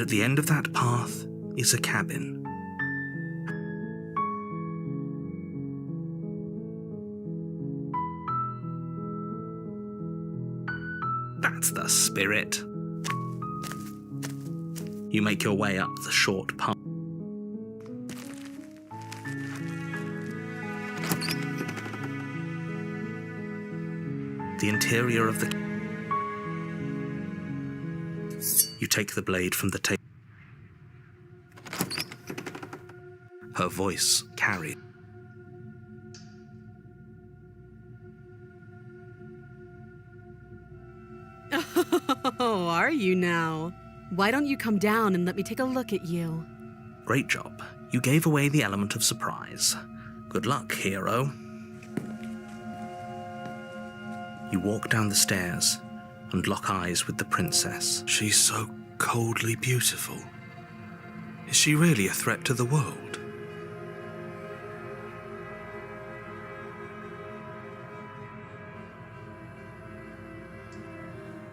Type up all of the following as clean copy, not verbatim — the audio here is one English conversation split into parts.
at the end of that path is a cabin. That's the spirit. You make your way up the short path. The interior of the... You take the blade from the table. Her voice carried. Oh, are you now? Why don't you come down and let me take a look at you? Great job. You gave away the element of surprise. Good luck, hero. You walk down the stairs and lock eyes with the princess. She's so coldly beautiful. Is she really a threat to the world?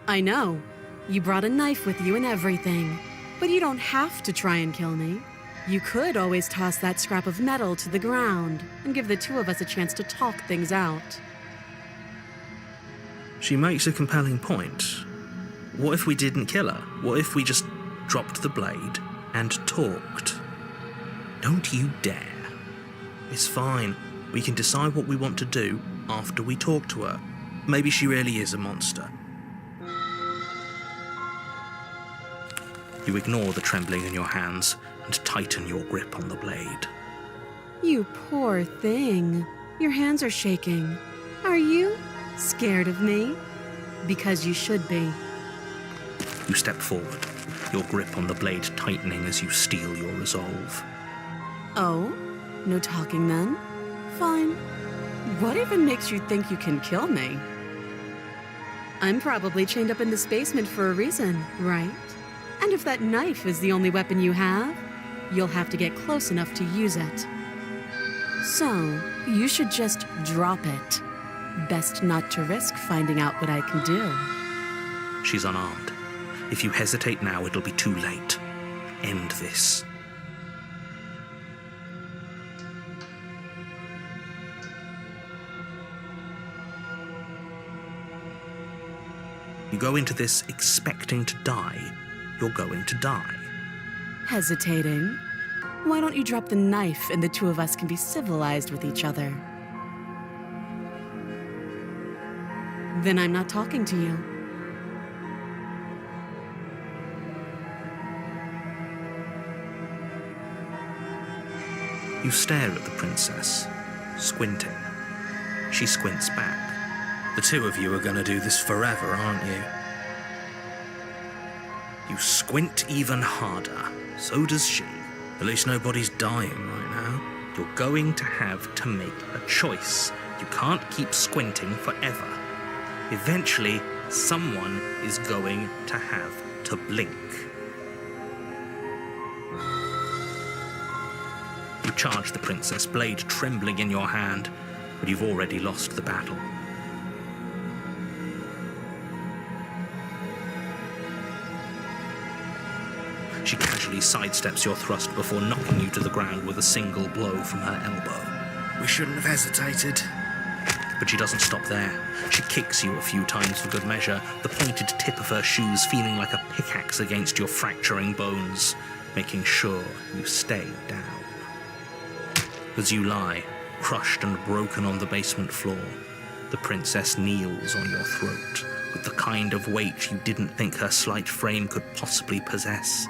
I know. You brought a knife with you and everything. But you don't have to try and kill me. You could always toss that scrap of metal to the ground and give the two of us a chance to talk things out. She makes a compelling point. What if we didn't kill her? What if we just dropped the blade and talked? Don't you dare. It's fine. We can decide what we want to do after we talk to her. Maybe she really is a monster. You ignore the trembling in your hands and tighten your grip on the blade. You poor thing. Your hands are shaking. Are you scared of me? Because you should be. You step forward, your grip on the blade tightening as you steel your resolve. Oh? No talking then? Fine. What even makes you think you can kill me? I'm probably chained up in this basement for a reason, right? And if that knife is the only weapon you have, you'll have to get close enough to use it. So, you should just drop it. Best not to risk finding out what I can do. She's unarmed. If you hesitate now, it'll be too late. End this. You go into this expecting to die. You're going to die. Hesitating? Why don't you drop the knife and the two of us can be civilized with each other? Then I'm not talking to you. You stare at the princess, squinting. She squints back. The two of you are gonna do this forever, aren't you? You squint even harder. So does she. At least nobody's dying right now. You're going to have to make a choice. You can't keep squinting forever. Eventually, someone is going to have to blink. You charge the princess, blade trembling in your hand, but you've already lost the battle. She casually sidesteps your thrust before knocking you to the ground with a single blow from her elbow. We shouldn't have hesitated. But she doesn't stop there. She kicks you a few times for good measure, the pointed tip of her shoes feeling like a pickaxe against your fracturing bones, making sure you stay down. As you lie, crushed and broken on the basement floor, the princess kneels on your throat with the kind of weight you didn't think her slight frame could possibly possess.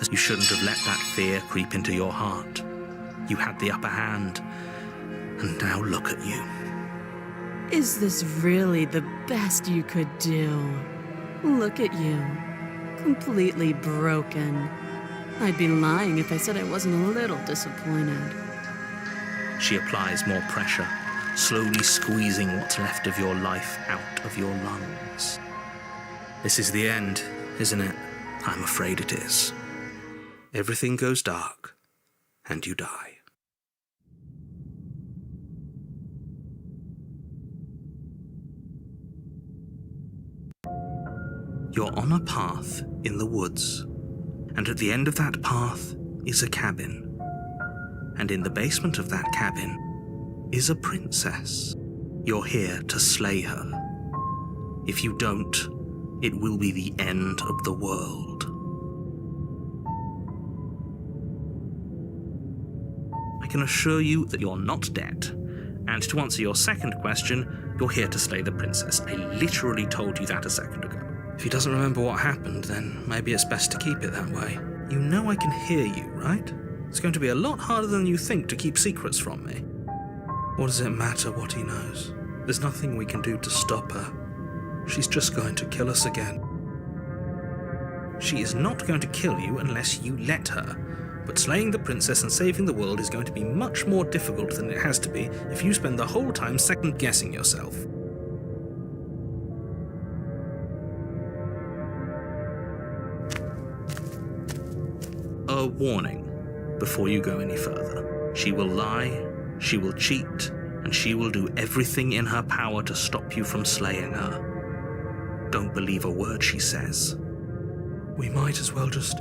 As you shouldn't have let that fear creep into your heart. You had the upper hand, and now look at you. Is this really the best you could do? Look at you. Completely broken. I'd be lying if I said I wasn't a little disappointed. She applies more pressure, slowly squeezing what's left of your life out of your lungs. This is the end, isn't it? I'm afraid it is. Everything goes dark, and you die. You're on a path in the woods, And at the end of that path is a cabin. And in the basement of that cabin is a princess. You're here to slay her. If you don't, it will be the end of the world. I can assure you that you're not dead. And to answer your second question, you're here to slay the princess. I literally told you that a second ago. If he doesn't remember what happened, then maybe it's best to keep it that way. You know I can hear you, right? It's going to be a lot harder than you think to keep secrets from me. What does it matter what he knows? There's nothing we can do to stop her. She's just going to kill us again. She is not going to kill you unless you let her. But slaying the princess and saving the world is going to be much more difficult than it has to be if you spend the whole time second-guessing yourself. A warning before you go any further. She will lie, she will cheat, and she will do everything in her power to stop you from slaying her. Don't believe a word she says. We might as well just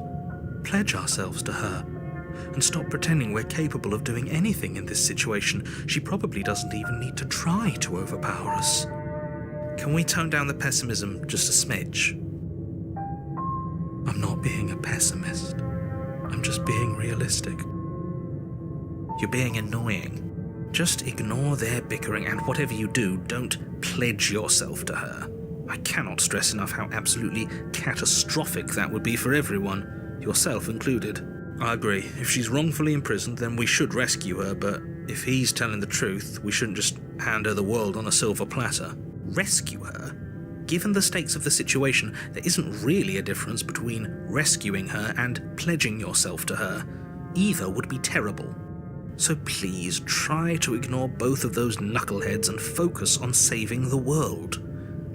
pledge ourselves to her and stop pretending we're capable of doing anything in this situation. She probably doesn't even need to try to overpower us. Can we tone down the pessimism just a smidge? I'm not being a pessimist. I'm just being realistic. You're being annoying. Just ignore their bickering, and whatever you do, don't pledge yourself to her. I cannot stress enough how absolutely catastrophic that would be for everyone, yourself included. I agree. If she's wrongfully imprisoned, then we should rescue her, but if he's telling the truth, we shouldn't just hand her the world on a silver platter. Rescue her? Given the stakes of the situation, there isn't really a difference between rescuing her and pledging yourself to her. Either would be terrible. So please try to ignore both of those knuckleheads and focus on saving the world.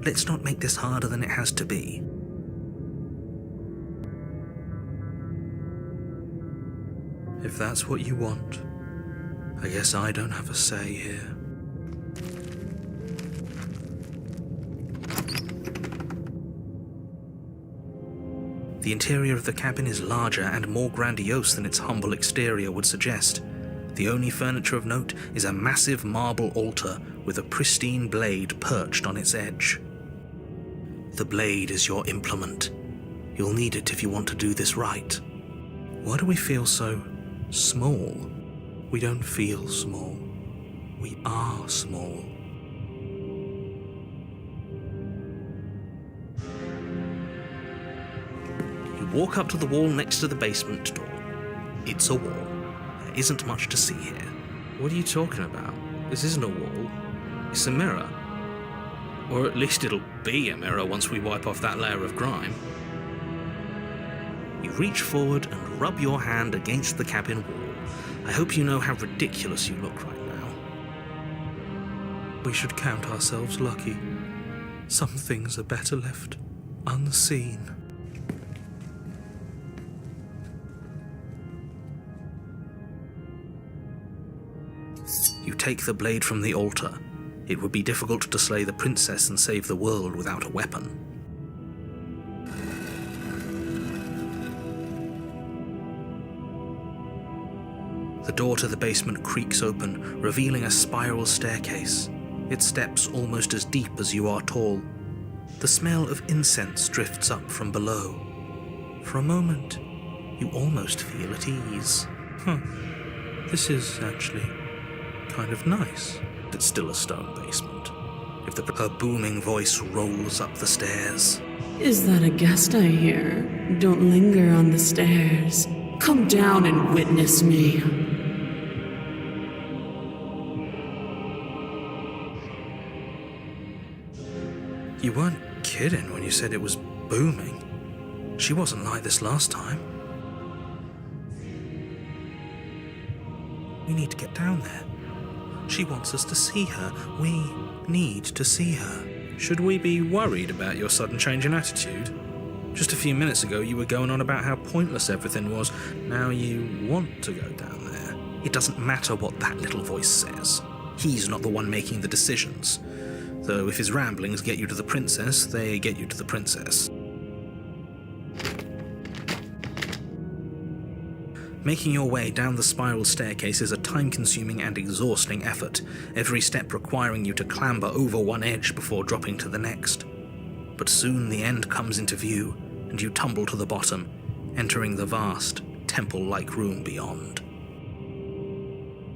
Let's not make this harder than it has to be. If that's what you want, I guess I don't have a say here. The interior of the cabin is larger and more grandiose than its humble exterior would suggest. The only furniture of note is a massive marble altar with a pristine blade perched on its edge. The blade is your implement. You'll need it if you want to do this right. Why do we feel so small? We don't feel small. We are small. You walk up to the wall next to the basement door. It's a wall. There isn't much to see here. What are you talking about? This isn't a wall. It's a mirror. Or at least it'll be a mirror once we wipe off that layer of grime. You reach forward and rub your hand against the cabin wall. I hope you know how ridiculous you look right now. We should count ourselves lucky. Some things are better left unseen. You take the blade from the altar. It would be difficult to slay the princess and save the world without a weapon. The door to the basement creaks open, revealing a spiral staircase. Its steps almost as deep as you are tall. The smell of incense drifts up from below. For a moment, you almost feel at ease. This is actually kind of nice. It's still a stone basement. Her booming voice rolls up the stairs. Is that a guest I hear? Don't linger on the stairs. Come down and witness me. You weren't kidding when you said it was booming. She wasn't like this last time. We need to get down there. She wants us to see her. We need to see her. Should we be worried about your sudden change in attitude? Just a few minutes ago you were going on about how pointless everything was. Now you want to go down there. It doesn't matter what that little voice says. He's not the one making the decisions. Though if his ramblings get you to the princess, they get you to the princess. Making your way down the spiral staircase is a time-consuming and exhausting effort, every step requiring you to clamber over one edge before dropping to the next. But soon the end comes into view, and you tumble to the bottom, entering the vast, temple-like room beyond.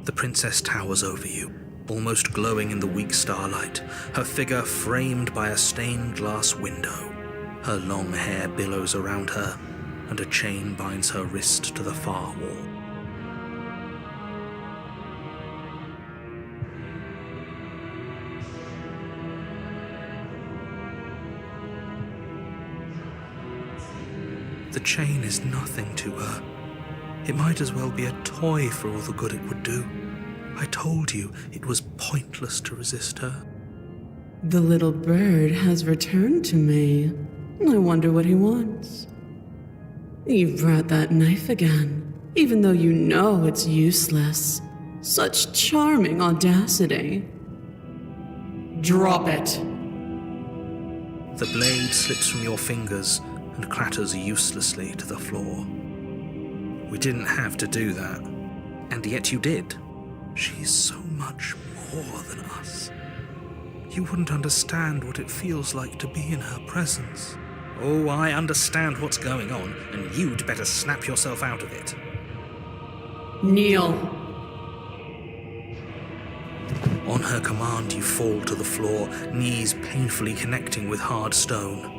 The princess towers over you, almost glowing in the weak starlight, her figure framed by a stained glass window. Her long hair billows around her, and a chain binds her wrist to the far wall. The chain is nothing to her. It might as well be a toy for all the good it would do. I told you it was pointless to resist her. The little bird has returned to me. I wonder what he wants. You brought that knife again, even though you know it's useless. Such charming audacity. Drop it. The blade slips from your fingers and clatters uselessly to the floor. We didn't have to do that, and yet you did. She's so much more than us. You wouldn't understand what it feels like to be in her presence. Oh, I understand what's going on, and you'd better snap yourself out of it. Kneel. On her command, you fall to the floor, knees painfully connecting with hard stone.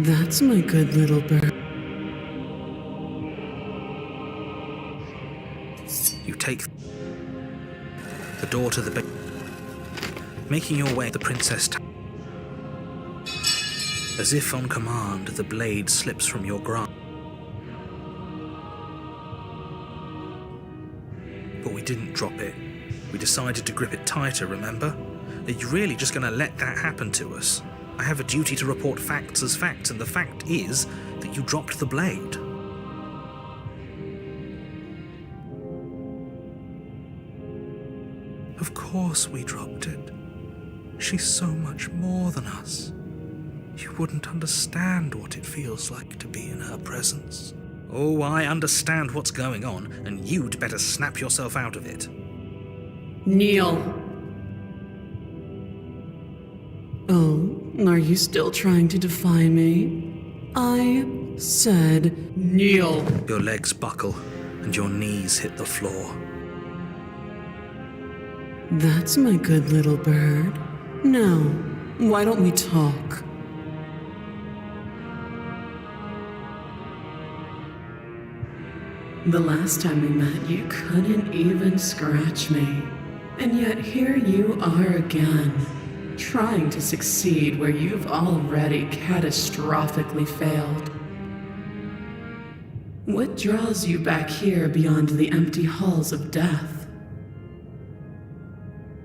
That's my good little bird. You take the door to the bed, making your way to the princess. As if on command, the blade slips from your grasp. But we didn't drop it. We decided to grip it tighter, remember? Are you really just going to let that happen to us? I have a duty to report facts as facts, and the fact is that you dropped the blade. Of course we dropped it. She's so much more than us. You wouldn't understand what it feels like to be in her presence. Oh, I understand what's going on, and you'd better snap yourself out of it. Kneel. Oh, are you still trying to defy me? I said kneel. Your legs buckle, and your knees hit the floor. That's my good little bird. Now, why don't we talk? The last time we met, you couldn't even scratch me. And yet here you are again, trying to succeed where you've already catastrophically failed. What draws you back here beyond the empty halls of death?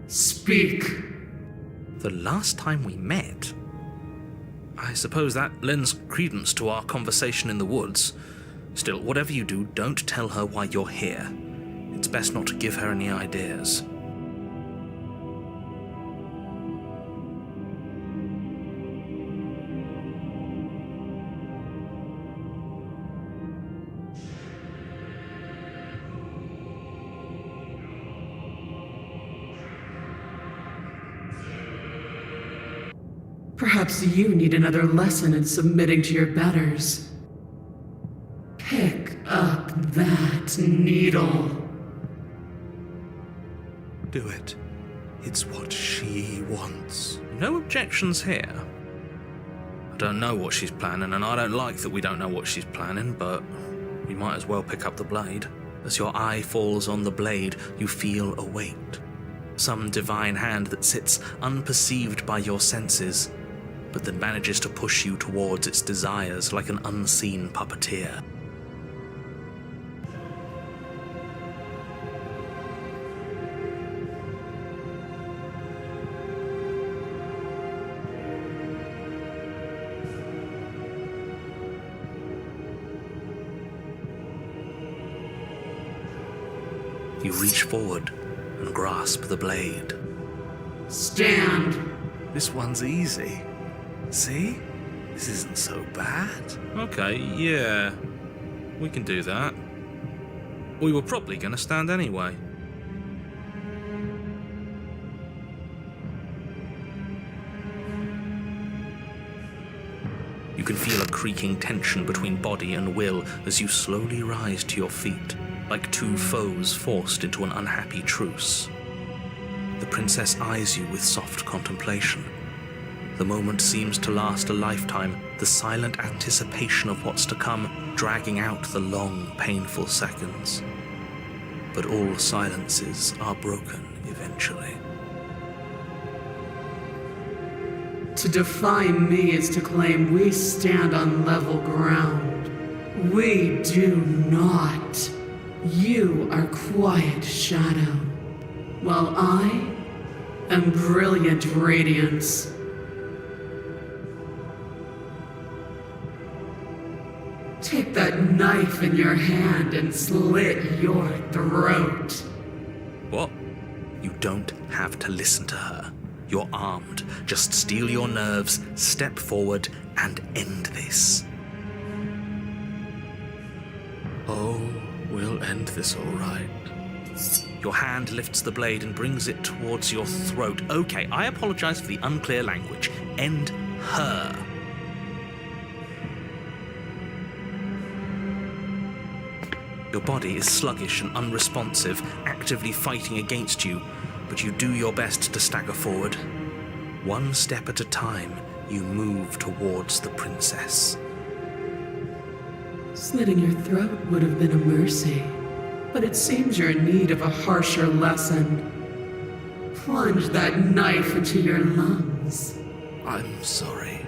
Speak. The last time we met? I suppose that lends credence to our conversation in the woods. Still, whatever you do, don't tell her why you're here. It's best not to give her any ideas. Perhaps you need another lesson in submitting to your betters. Pick up that needle. Do it. It's what she wants. No objections here. I don't know what she's planning, and I don't like that we don't know what she's planning, but we might as well pick up the blade. As your eye falls on the blade, you feel a weight. Some divine hand that sits unperceived by your senses, but that manages to push you towards its desires like an unseen puppeteer. You reach forward and grasp the blade. Stand. This one's easy. See? This isn't so bad. Okay, yeah. We can do that. We were probably going to stand anyway. You can feel a creaking tension between body and will as you slowly rise to your feet, like two foes forced into an unhappy truce. The princess eyes you with soft contemplation. The moment seems to last a lifetime, the silent anticipation of what's to come dragging out the long, painful seconds. But all silences are broken eventually. To defy me is to claim we stand on level ground. We do not. You are quiet shadow, while I am brilliant radiance. Take that knife in your hand and slit your throat. What? You don't have to listen to her. You're armed. Just steel your nerves, step forward, and end this. Oh, we'll end this all right. Your hand lifts the blade and brings it towards your throat. Okay, I apologize for the unclear language. End her. Your body is sluggish and unresponsive, actively fighting against you, but you do your best to stagger forward. One step at a time, you move towards the princess. Slitting your throat would have been a mercy, but it seems you're in need of a harsher lesson. Plunge that knife into your lungs. I'm sorry.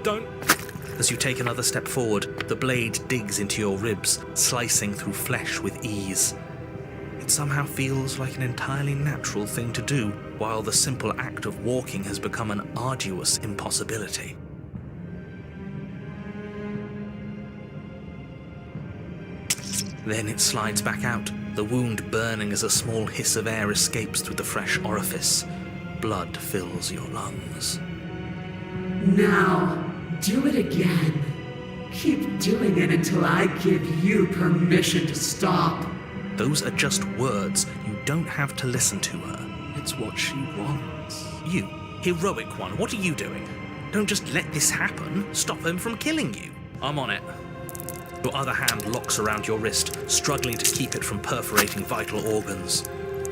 Don't... As you take another step forward, the blade digs into your ribs, slicing through flesh with ease. It somehow feels like an entirely natural thing to do, while the simple act of walking has become an arduous impossibility. Then it slides back out, the wound burning as a small hiss of air escapes through the fresh orifice. Blood fills your lungs. Now, do it again. Keep doing it until I give you permission to stop. Those are just words. You don't have to listen to her. It's what she wants. You, heroic one, what are you doing? Don't just let this happen. Stop him from killing you. I'm on it. Your other hand locks around your wrist, struggling to keep it from perforating vital organs.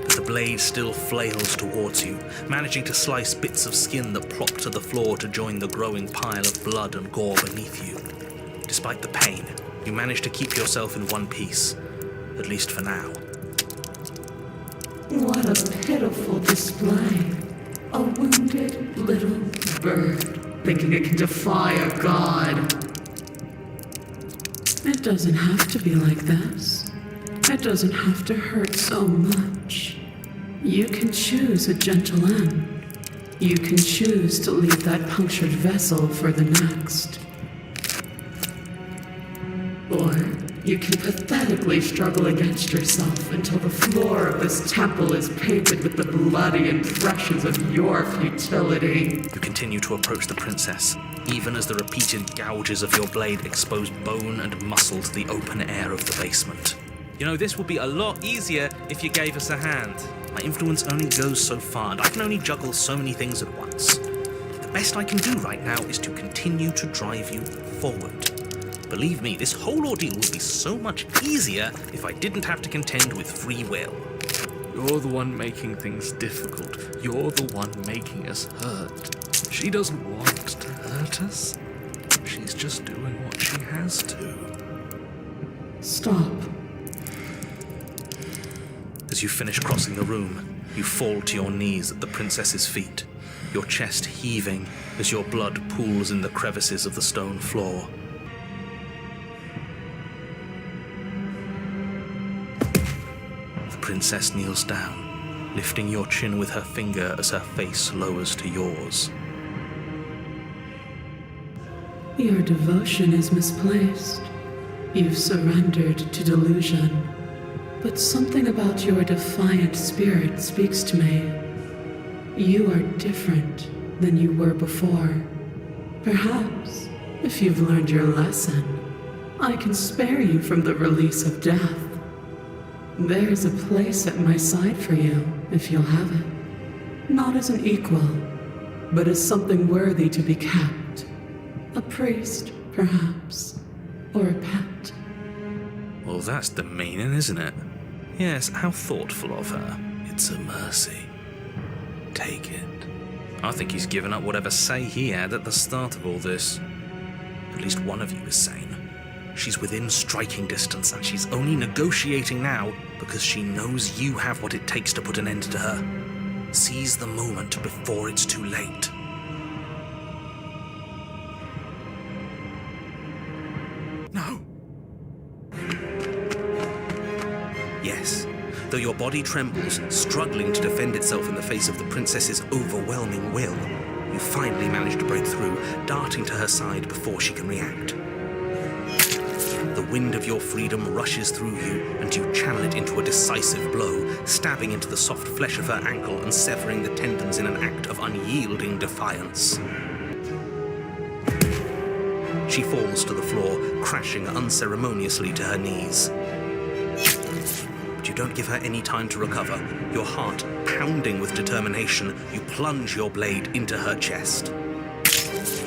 But the blade still flails towards you, managing to slice bits of skin that plop to the floor to join the growing pile of blood and gore beneath you. Despite the pain, you manage to keep yourself in one piece, at least for now. What a pitiful display. A wounded little bird, thinking it can defy a god. It doesn't have to be like this. It doesn't have to hurt so much. You can choose a gentle end. You can choose to leave that punctured vessel for the next. Or you can pathetically struggle against yourself until the floor of this temple is painted with the bloody impressions of your futility. You continue to approach the princess, even as the repeated gouges of your blade expose bone and muscle to the open air of the basement. You know, this would be a lot easier if you gave us a hand. My influence only goes so far, and I can only juggle so many things at once. The best I can do right now is to continue to drive you forward. Believe me, this whole ordeal would be so much easier if I didn't have to contend with free will. You're the one making things difficult. You're the one making us hurt. She doesn't want to hurt us. She's just doing what she has to. Stop. As you finish crossing the room, you fall to your knees at the princess's feet, your chest heaving as your blood pools in the crevices of the stone floor. The princess kneels down, lifting your chin with her finger as her face lowers to yours. Your devotion is misplaced. You've surrendered to delusion. But something about your defiant spirit speaks to me. You are different than you were before. Perhaps, if you've learned your lesson, I can spare you from the release of death. There's a place at my side for you, if you'll have it. Not as an equal, but as something worthy to be kept. A priest, perhaps, or a pet. Well, that's demeaning, isn't it? Yes, how thoughtful of her. It's a mercy. Take it. I think he's given up whatever say he had at the start of all this. At least one of you is sane. She's within striking distance, and she's only negotiating now because she knows you have what it takes to put an end to her. Seize the moment before it's too late. No. Yes. Though your body trembles, struggling to defend itself in the face of the princess's overwhelming will, you finally manage to break through, darting to her side before she can react. The wind of your freedom rushes through you, and you channel it into a decisive blow, stabbing into the soft flesh of her ankle and severing the tendons in an act of unyielding defiance. She falls to the floor, crashing unceremoniously to her knees. But you don't give her any time to recover. Your heart pounding with determination, you plunge your blade into her chest.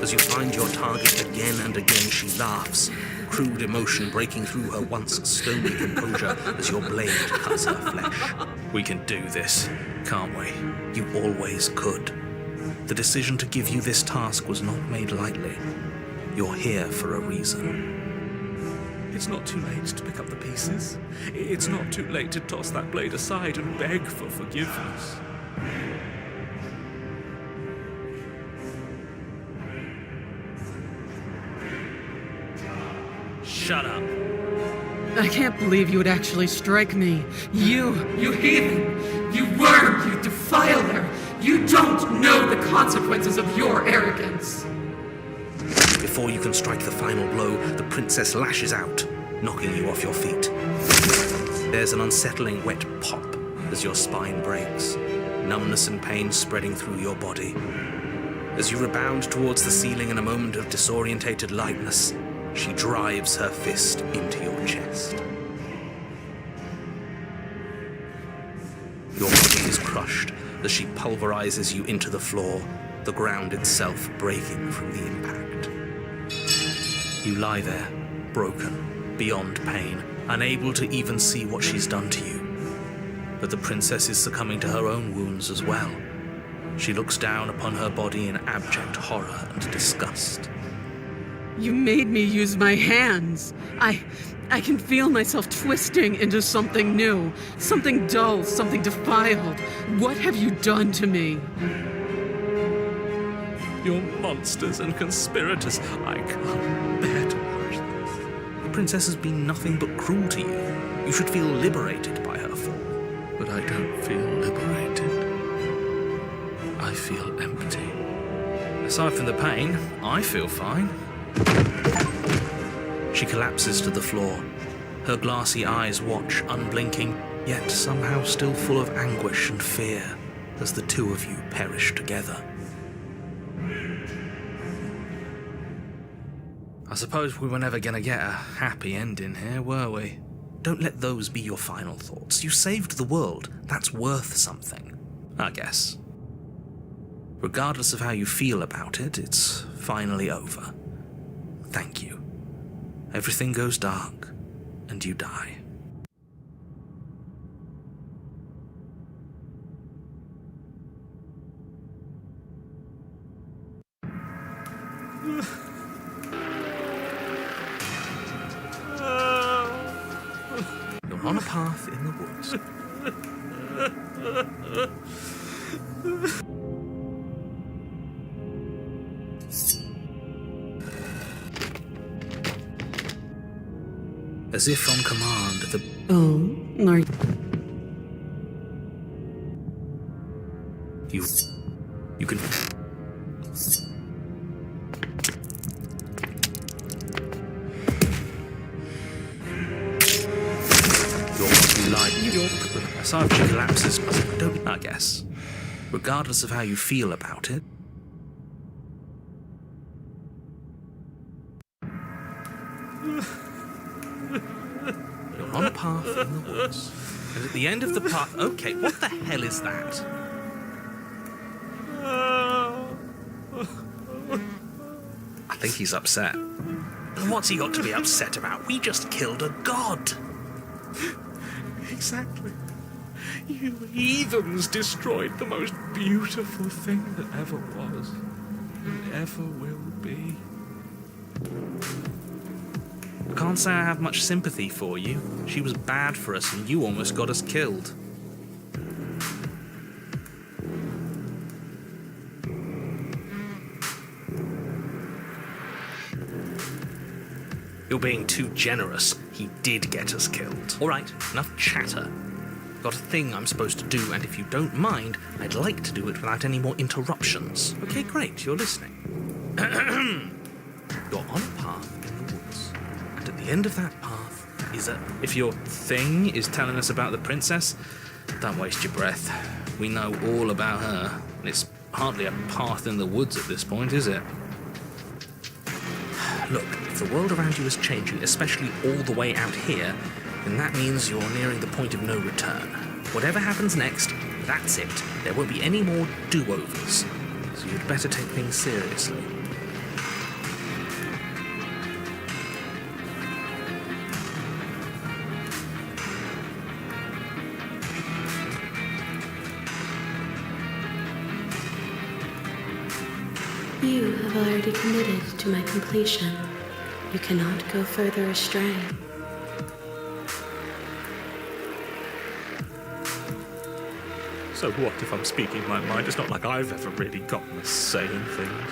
As you find your target again and again, she laughs, crude emotion breaking through her once stony composure as your blade cuts her flesh. We can do this, can't we? You always could. The decision to give you this task was not made lightly. You're here for a reason. It's not too late to pick up the pieces. It's not too late to toss that blade aside and beg for forgiveness. Shut up. I can't believe you would actually strike me. You heathen! You worm! You defiler! You don't know the consequences of your arrogance! Before you can strike the final blow, the princess lashes out, knocking you off your feet. There's an unsettling wet pop as your spine breaks, numbness and pain spreading through your body. As you rebound towards the ceiling in a moment of disorientated lightness, she drives her fist into your chest. Your body is crushed as she pulverizes you into the floor, the ground itself breaking from the impact. You lie there, broken, beyond pain, unable to even see what she's done to you. But the princess is succumbing to her own wounds as well. She looks down upon her body in abject horror and disgust. You made me use my hands. I can feel myself twisting into something new, something dull, something defiled. What have you done to me? You're monsters and conspirators. I can't bear to watch this. The princess has been nothing but cruel to you. You should feel liberated by her fall. But I don't feel liberated. I feel empty. Aside from the pain, I feel fine. She collapses to the floor. Her glassy eyes watch, unblinking, yet somehow still full of anguish and fear, as the two of you perish together. I suppose we were never going to get a happy ending here, were we? Don't let those be your final thoughts. You saved the world. That's worth something, I guess. Regardless of how you feel about it, it's finally over. Thank you. Everything goes dark, and you die. You're on a path in the woods. As if on command, the... Oh, Lord. You can... Aside she collapses, I guess. Regardless of how you feel about it. You're on a path in the woods. And at the end of the path... Okay, what the hell is that? I think he's upset. And what's he got to be upset about? We just killed a god. Exactly. You heathens destroyed the most beautiful thing that ever was and ever will be. I can't say I have much sympathy for you. She was bad for us and you almost got us killed. You're being too generous. He did get us killed. All right, enough chatter. Got a thing I'm supposed to do, and if you don't mind, I'd like to do it without any more interruptions. Okay, great, you're listening. You're on a path in the woods, and at the end of that path is a... If your thing is telling us about the princess, don't waste your breath. We know all about her, and it's hardly a path in the woods at this point, is it? Look, if the world around you is changing, especially all the way out here, then that means you're nearing the point of no return. Whatever happens next, that's it. There won't be any more do-overs. So you'd better take things seriously. You have already committed to my completion. You cannot go further astray. So what if I'm speaking my mind? It's not like I've ever really gotten us saying things.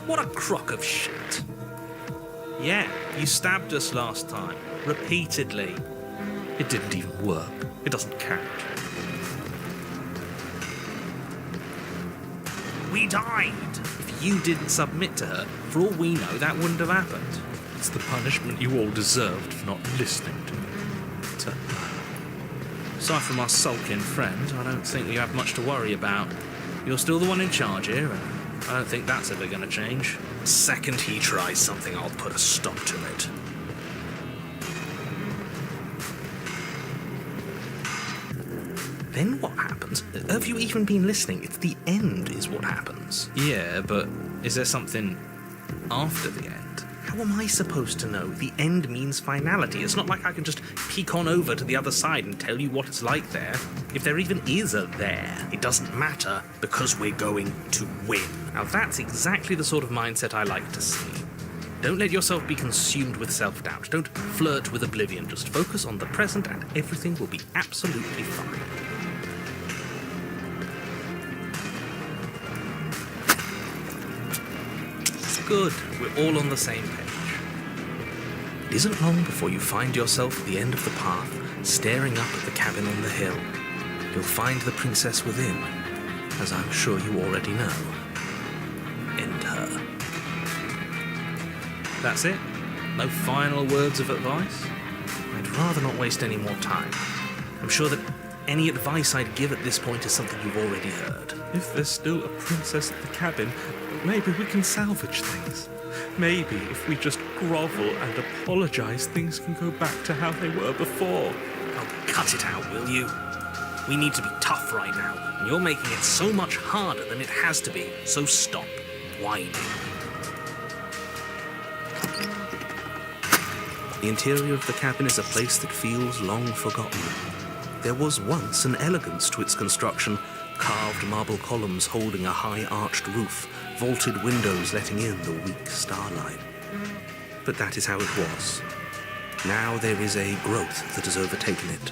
What a crock of shit. Yeah, you stabbed us last time. Repeatedly. It didn't even work. It doesn't count. We died. If you didn't submit to her, for all we know, that wouldn't have happened. It's the punishment you all deserved for not listening to me. Aside from our sulking friend, I don't think you have much to worry about. You're still the one in charge here, and I don't think that's ever going to change. The second he tries something, I'll put a stop to it. Then what happens? Have you even been listening? It's the end is what happens. Yeah, but is there something after the end? How am I supposed to know? The end means finality. It's not like I can just peek on over to the other side and tell you what it's like there. If there even is a there, it doesn't matter because we're going to win. Now that's exactly the sort of mindset I like to see. Don't let yourself be consumed with self-doubt. Don't flirt with oblivion. Just focus on the present and everything will be absolutely fine. Good, we're all on the same page. It isn't long before you find yourself at the end of the path, staring up at the cabin on the hill. You'll find the princess within, as I'm sure you already know. End her. That's it? No final words of advice? I'd rather not waste any more time. I'm sure that any advice I'd give at this point is something you've already heard. If there's still a princess at the cabin, maybe we can salvage things. Maybe if we just grovel and apologize, things can go back to how they were before. Oh, cut it out, will you? We need to be tough right now, and you're making it so much harder than it has to be, so stop whining. The interior of the cabin is a place that feels long forgotten. There was once an elegance to its construction, carved marble columns holding a high arched roof, vaulted windows letting in the weak starlight. But that is how it was. Now there is a growth that has overtaken it.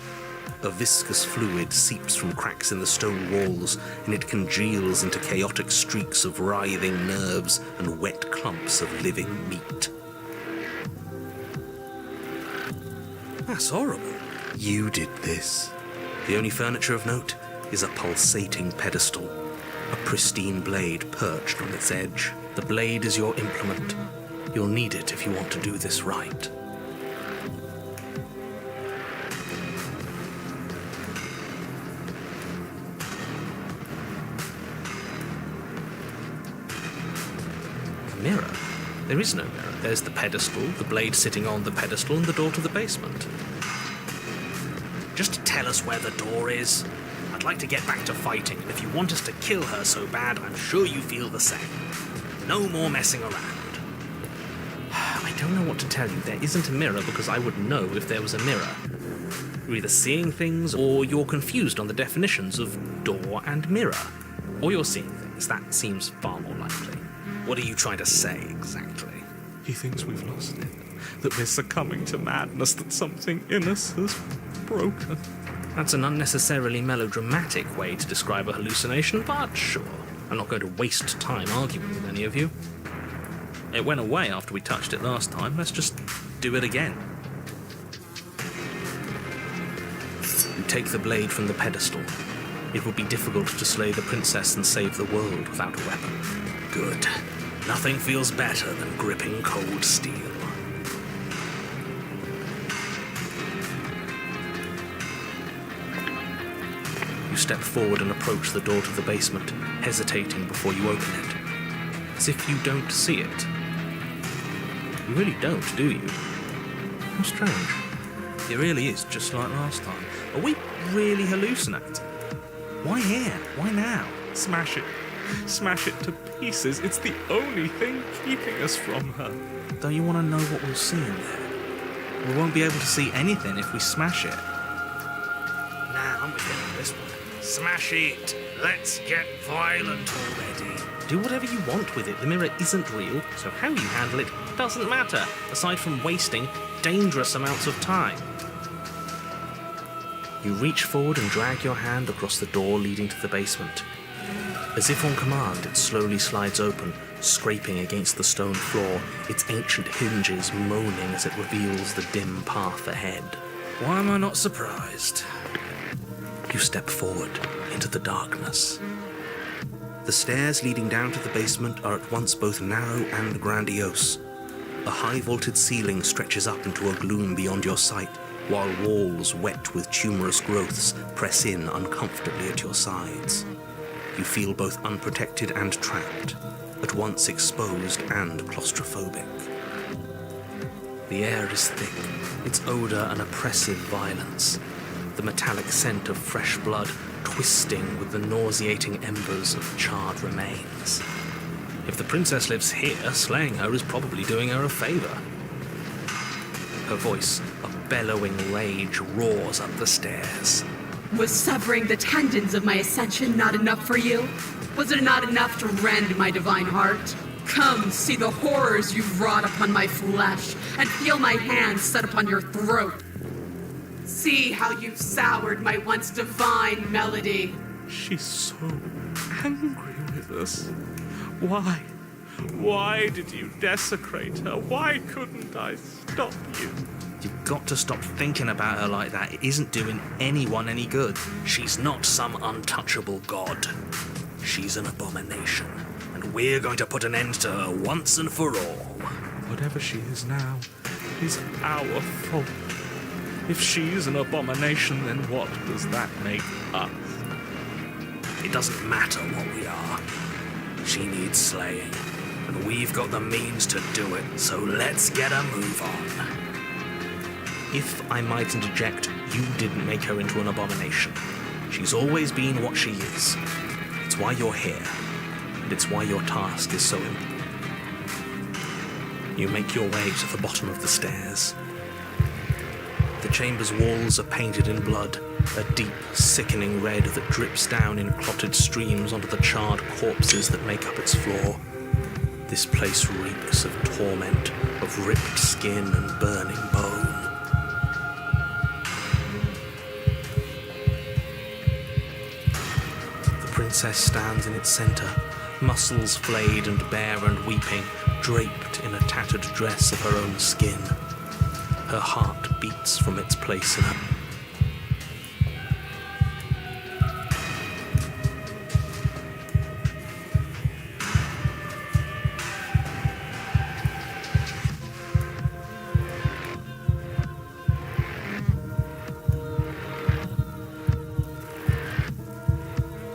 A viscous fluid seeps from cracks in the stone walls, and it congeals into chaotic streaks of writhing nerves and wet clumps of living meat. That's horrible. You did this. The only furniture of note is a pulsating pedestal, a pristine blade perched on its edge. The blade is your implement. You'll need it if you want to do this right. Mirror? There is no mirror. There's the pedestal, the blade sitting on the pedestal, and the door to the basement. Just tell us where the door is. I'd like to get back to fighting, and if you want us to kill her so bad, I'm sure you feel the same. No more messing around. I don't know what to tell you. There isn't a mirror because I would know if there was a mirror. You're either seeing things or you're confused on the definitions of door and mirror. Or you're seeing things. That seems far more likely. What are you trying to say exactly? He thinks we've lost it, that we're succumbing to madness, that something in us has broken. That's an unnecessarily melodramatic way to describe a hallucination, but sure. I'm not going to waste time arguing with any of you. It went away after we touched it last time. Let's just do it again. You take the blade from the pedestal. It would be difficult to slay the princess and save the world without a weapon. Good. Nothing feels better than gripping cold steel. You step forward and approach the door to the basement, hesitating before you open it. As if you don't see it. You really don't, do you? How strange. It really is just like last time. Are we really hallucinating? Why here? Why now? Smash it. Smash it to pieces. It's the only thing keeping us from her. Don't you want to know what we'll see in there? We won't be able to see anything if we smash it. Nah, I'm with you on this one. Smash it! Let's get violent already. Do whatever you want with it. The mirror isn't real, so how you handle it doesn't matter, aside from wasting dangerous amounts of time. You reach forward and drag your hand across the door leading to the basement. As if on command, it slowly slides open, scraping against the stone floor, its ancient hinges moaning as it reveals the dim path ahead. Why am I not surprised? You step forward into the darkness. The stairs leading down to the basement are at once both narrow and grandiose. A high-vaulted ceiling stretches up into a gloom beyond your sight, while walls wet with tumorous growths press in uncomfortably at your sides. You feel both unprotected and trapped, at once exposed and claustrophobic. The air is thick, its odor an oppressive violence, the metallic scent of fresh blood twisting with the nauseating embers of charred remains. If the princess lives here, slaying her is probably doing her a favor. Her voice, a bellowing rage, roars up the stairs. Was severing the tendons of my ascension not enough for you? Was it not enough to rend my divine heart? Come, see the horrors you've wrought upon my flesh, and feel my hands set upon your throat. See how you've soured my once divine melody. She's so angry with us. Why? Why did you desecrate her? Why couldn't I stop you? You've got to stop thinking about her like that. It isn't doing anyone any good. She's not some untouchable god. She's an abomination, and we're going to put an end to her once and for all. Whatever she is now is our fault. If she's an abomination, then what does that make us? It doesn't matter what we are. She needs slaying, and we've got the means to do it, so let's get a move on. If I might interject, you didn't make her into an abomination. She's always been what she is. It's why you're here, and it's why your task is so important. You make your way to the bottom of the stairs. The chamber's walls are painted in blood, a deep, sickening red that drips down in clotted streams onto the charred corpses that make up its floor. This place reeks of torment, of ripped skin and burning bone. The princess stands in its center, muscles flayed and bare and weeping, draped in a tattered dress of her own skin. Her heart beats from its place in her.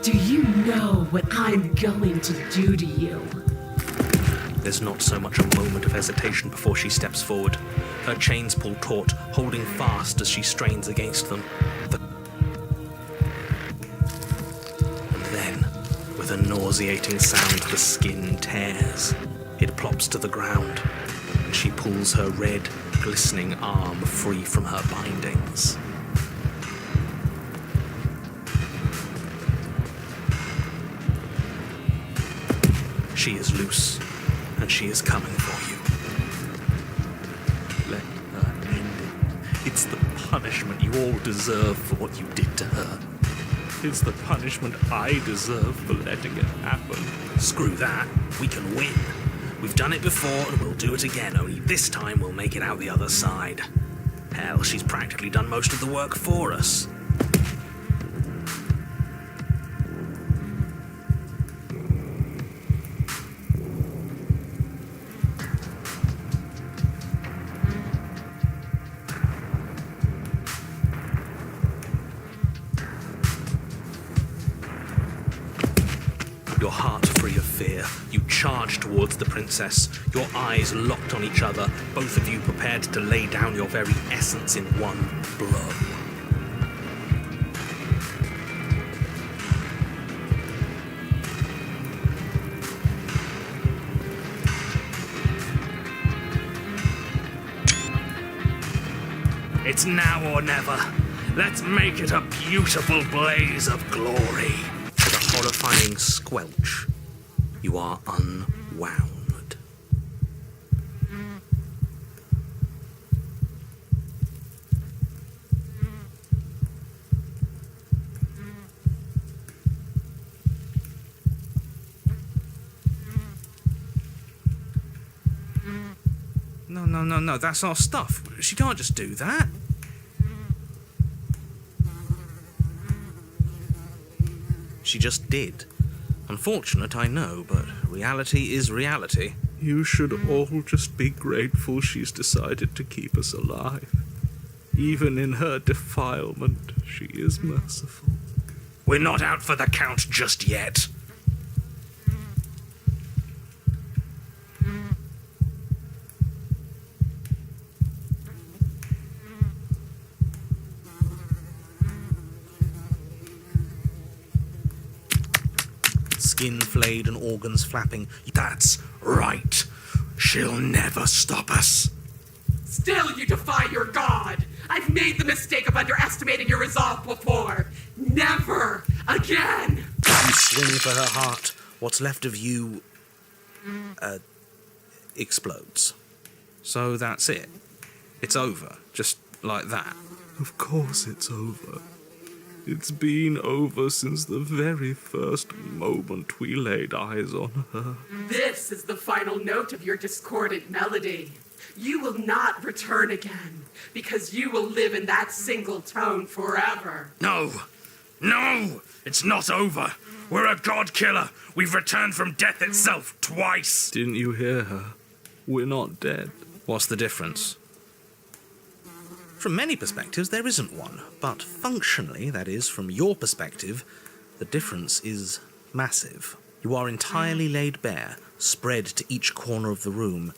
Do you know what I'm going to do to you? There's not so much a moment of hesitation before she steps forward. Her chains pull taut, holding fast as she strains against them. The a nauseating sound, the skin tears. It plops to the ground, and she pulls her red, glistening arm free from her bindings. She is loose, and she is coming for you. Let her end it. It's the punishment you all deserve for what you did to her. It's the punishment I deserve for letting it happen. Screw that. We can win. We've done it before, and we'll do it again, only this time we'll make it out the other side. Hell, she's practically done most of the work for us. Your heart free of fear, you charge towards the princess, your eyes locked on each other, both of you prepared to lay down your very essence in one blow. It's now or never. Let's make it a beautiful blaze of glory. With a horrifying squelch, you are unwound. No, that's our stuff. She can't just do that. She just did. Unfortunate, I know, but reality is reality. You should all just be grateful she's decided to keep us alive. Even in her defilement, she is merciful. We're not out for the count just yet. Skin flayed and organs flapping. That's right. She'll never stop us. Still you defy your god! I've made the mistake of underestimating your resolve before! Never again! You swing for her heart. What's left of you... explodes. So that's it. It's over. Just like that. Of course it's over. It's been over since the very first moment we laid eyes on her. This is the final note of your discordant melody. You will not return again, because you will live in that single tone forever. No! It's not over! We're a god killer! We've returned from death itself twice! Didn't you hear her? We're not dead. What's the difference? From many perspectives, there isn't one, but functionally, that is, from your perspective, the difference is massive. You are entirely laid bare, spread to each corner of the room,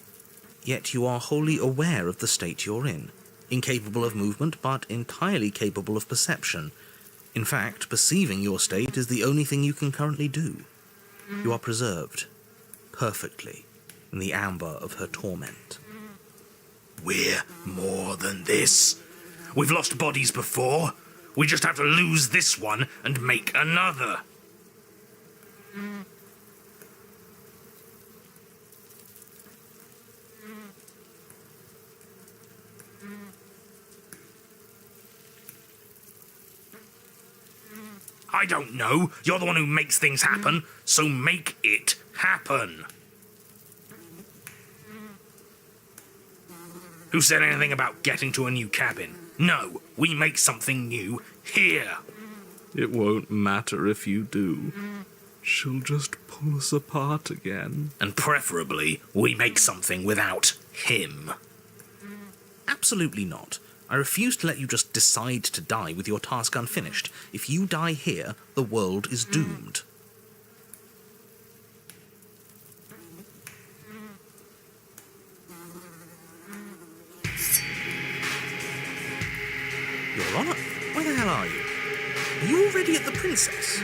yet you are wholly aware of the state you're in, incapable of movement, but entirely capable of perception. In fact, perceiving your state is the only thing you can currently do. You are preserved, perfectly, in the amber of her torment. We're more than this. We've lost bodies before. We just have to lose this one and make another. I don't know. You're the one who makes things happen, so make it happen. Who said anything about getting to a new cabin? No, we make something new here. It won't matter if you do. She'll just pull us apart again. And preferably, we make something without him. Absolutely not. I refuse to let you just decide to die with your task unfinished. If you die here, the world is doomed. Your Honor, where the hell are you? Are you already at the princess?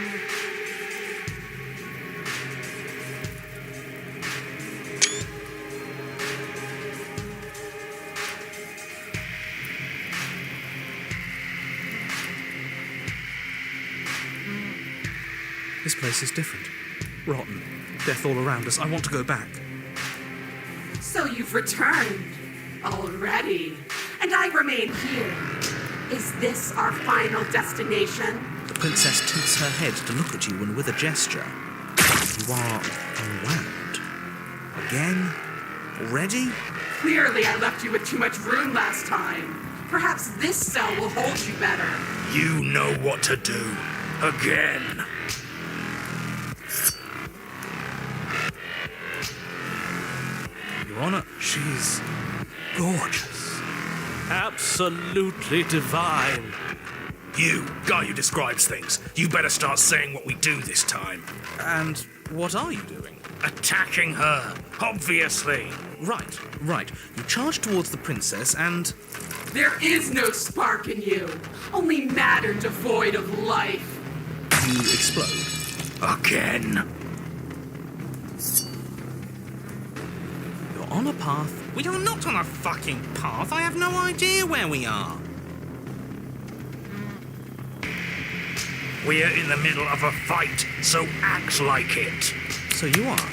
This place is different. Rotten. Death all around us. I want to go back. So you've returned already, and I remain here. Is this our final destination? The princess tilts her head to look at you, and with a gesture, you are unwound. Again? Already? Clearly I left you with too much room last time. Perhaps this cell will hold you better. You know what to do. Again. Your Honor, She's gorgeous. Absolutely divine. You, guy who describes things, you better start saying what we do this time. and what are you doing? Attacking her, obviously. Right. You charge towards the princess and... There is no spark in you, only matter devoid of life. you explode. Again. You're on a path. We are not on a fucking path. I have no idea where we are. We're in the middle of a fight, so act like it. So you are.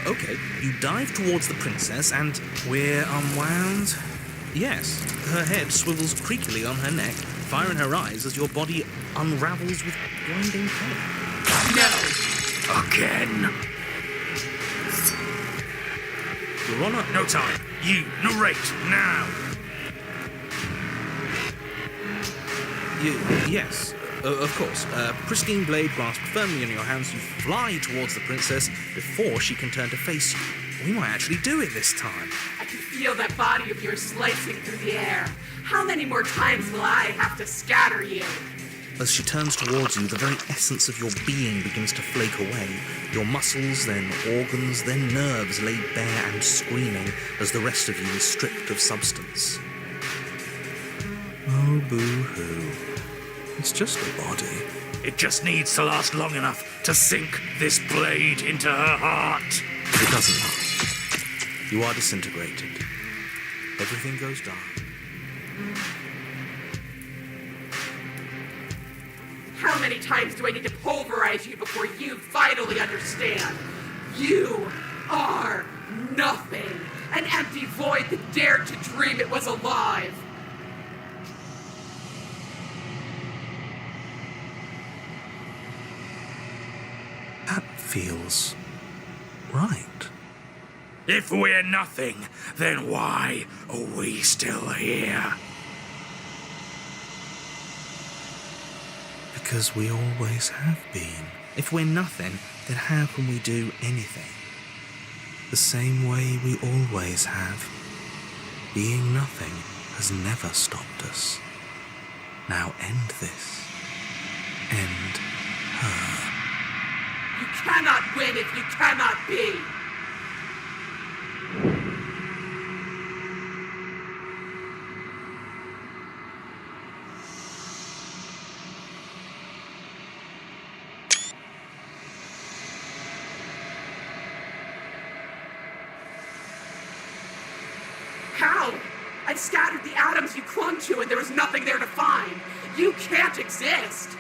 Okay, you dive towards the princess and... We're unwound? Yes. Her head swivels creakily on her neck, fire in her eyes as your body unravels with blinding pain. No. Again. Your Honor... No time. You, narrate, now. Yes, of course. Pristine blade grasped firmly in your hands, you fly towards the princess before she can turn to face you. We might actually do it this time. I can feel that body of yours slicing through the air. How many more times will I have to scatter you? As she turns towards you, the very essence of your being begins to flake away. Your muscles, then organs, then nerves laid bare and screaming as the rest of you is stripped of substance. Oh, boo-hoo. It's just a body. It just needs to last long enough to sink this blade into her heart. It doesn't last. You are disintegrated. Everything goes dark. How many times do I need to pulverize you before you finally understand? You are nothing. An empty void that dared to dream it was alive. That feels right. If we're nothing, then why are we still here? Because we always have been. If we're nothing, then how can we do anything? The same way we always have. Being nothing has never stopped us. Now end this. End her. You cannot win if you cannot be. How? I've scattered the atoms you clung to and there was nothing there to find. You can't exist.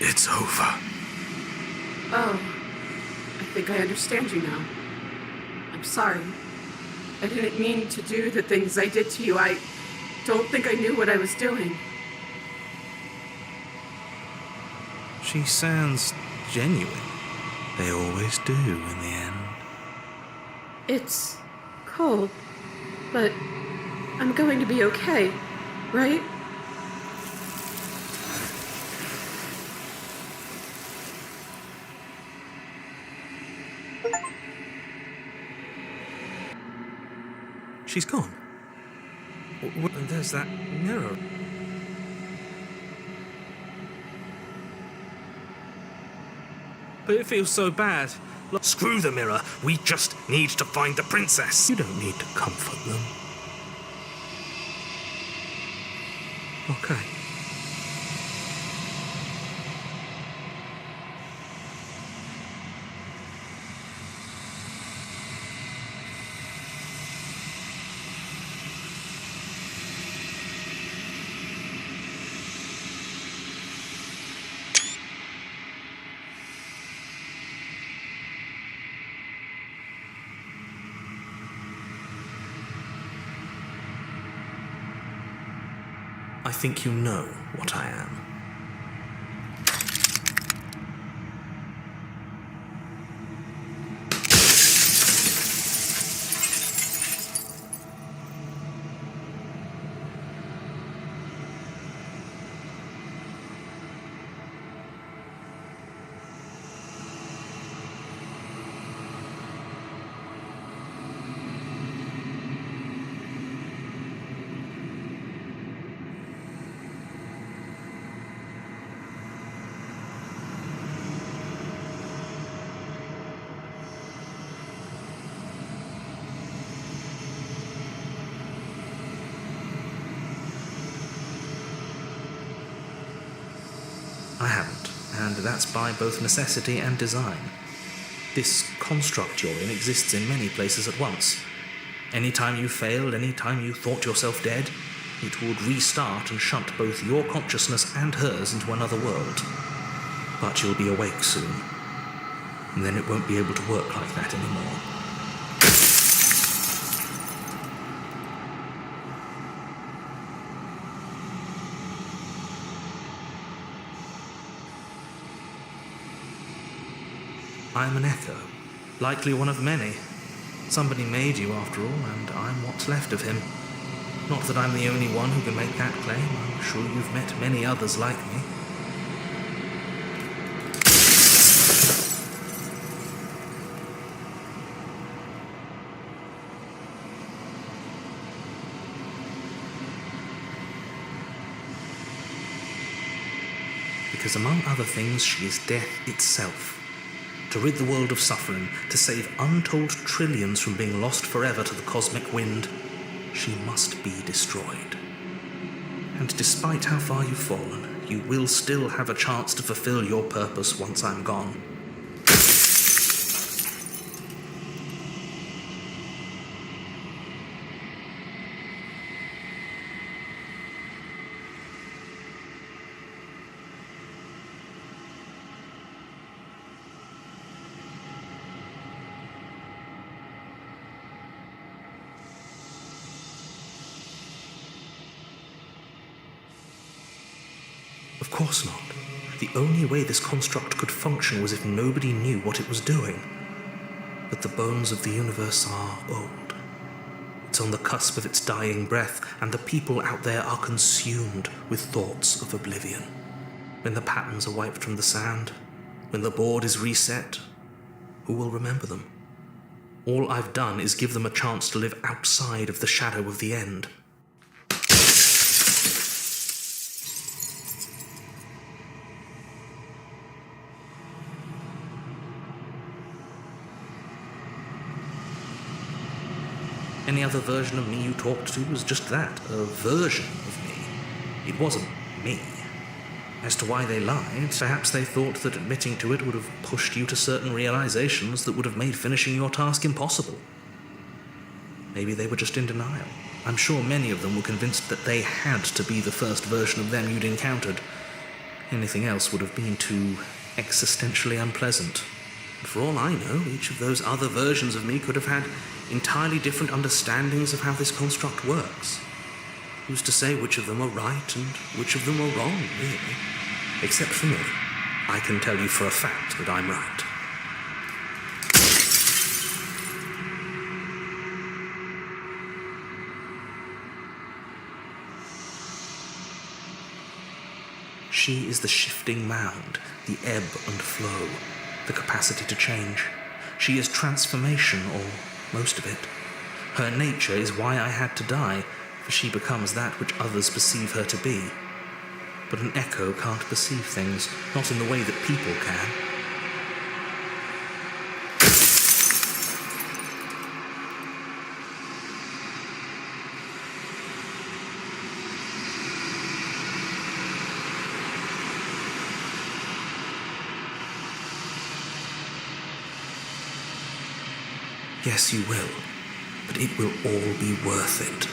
It's over. Oh, I think I understand you now. I'm sorry. I didn't mean to do the things I did to you. I don't think I knew what I was doing. She sounds genuine. They always do in the end. It's cold, but I'm going to be okay, right? She's gone. And there's that mirror. But it feels so bad. Screw the mirror. We just need to find the princess. You don't need to comfort them. Okay. I think you know what I am. I haven't, and that's by both necessity and design. This construct you're in exists in many places at once. Any time you failed, any time you thought yourself dead, it would restart and shunt both your consciousness and hers into another world. But you'll be awake soon, and then it won't be able to work like that anymore. I'm an echo, likely one of many. Somebody made you after all, and I'm what's left of him. Not that I'm the only one who can make that claim. I'm sure you've met many others like me. Because among other things, she is death itself. To rid the world of suffering, to save untold trillions from being lost forever to the cosmic wind, she must be destroyed. And despite how far you've fallen, you will still have a chance to fulfill your purpose once I'm gone. Of course not. The only way this construct could function was if nobody knew what it was doing. But the bones of the universe are old. It's on the cusp of its dying breath, and the people out there are consumed with thoughts of oblivion. When the patterns are wiped from the sand, when the board is reset, who will remember them? All I've done is give them a chance to live outside of the shadow of the end. Any other version of me you talked to was just that, a version of me. It wasn't me. As to why they lied, perhaps they thought that admitting to it would have pushed you to certain realizations that would have made finishing your task impossible. Maybe they were just in denial. I'm sure many of them were convinced that they had to be the first version of them you'd encountered. Anything else would have been too existentially unpleasant. And for all I know, each of those other versions of me could have had entirely different understandings of how this construct works. Who's to say which of them are right and which of them are wrong, really? Except for me. I can tell you for a fact that I'm right. She is the shifting mound, the ebb and flow, the capacity to change. She is transformation, or most of it. Her nature is why I had to die, for she becomes that which others perceive her to be. But an echo can't perceive things, not in the way that people can. Yes, you will. But it will all be worth it.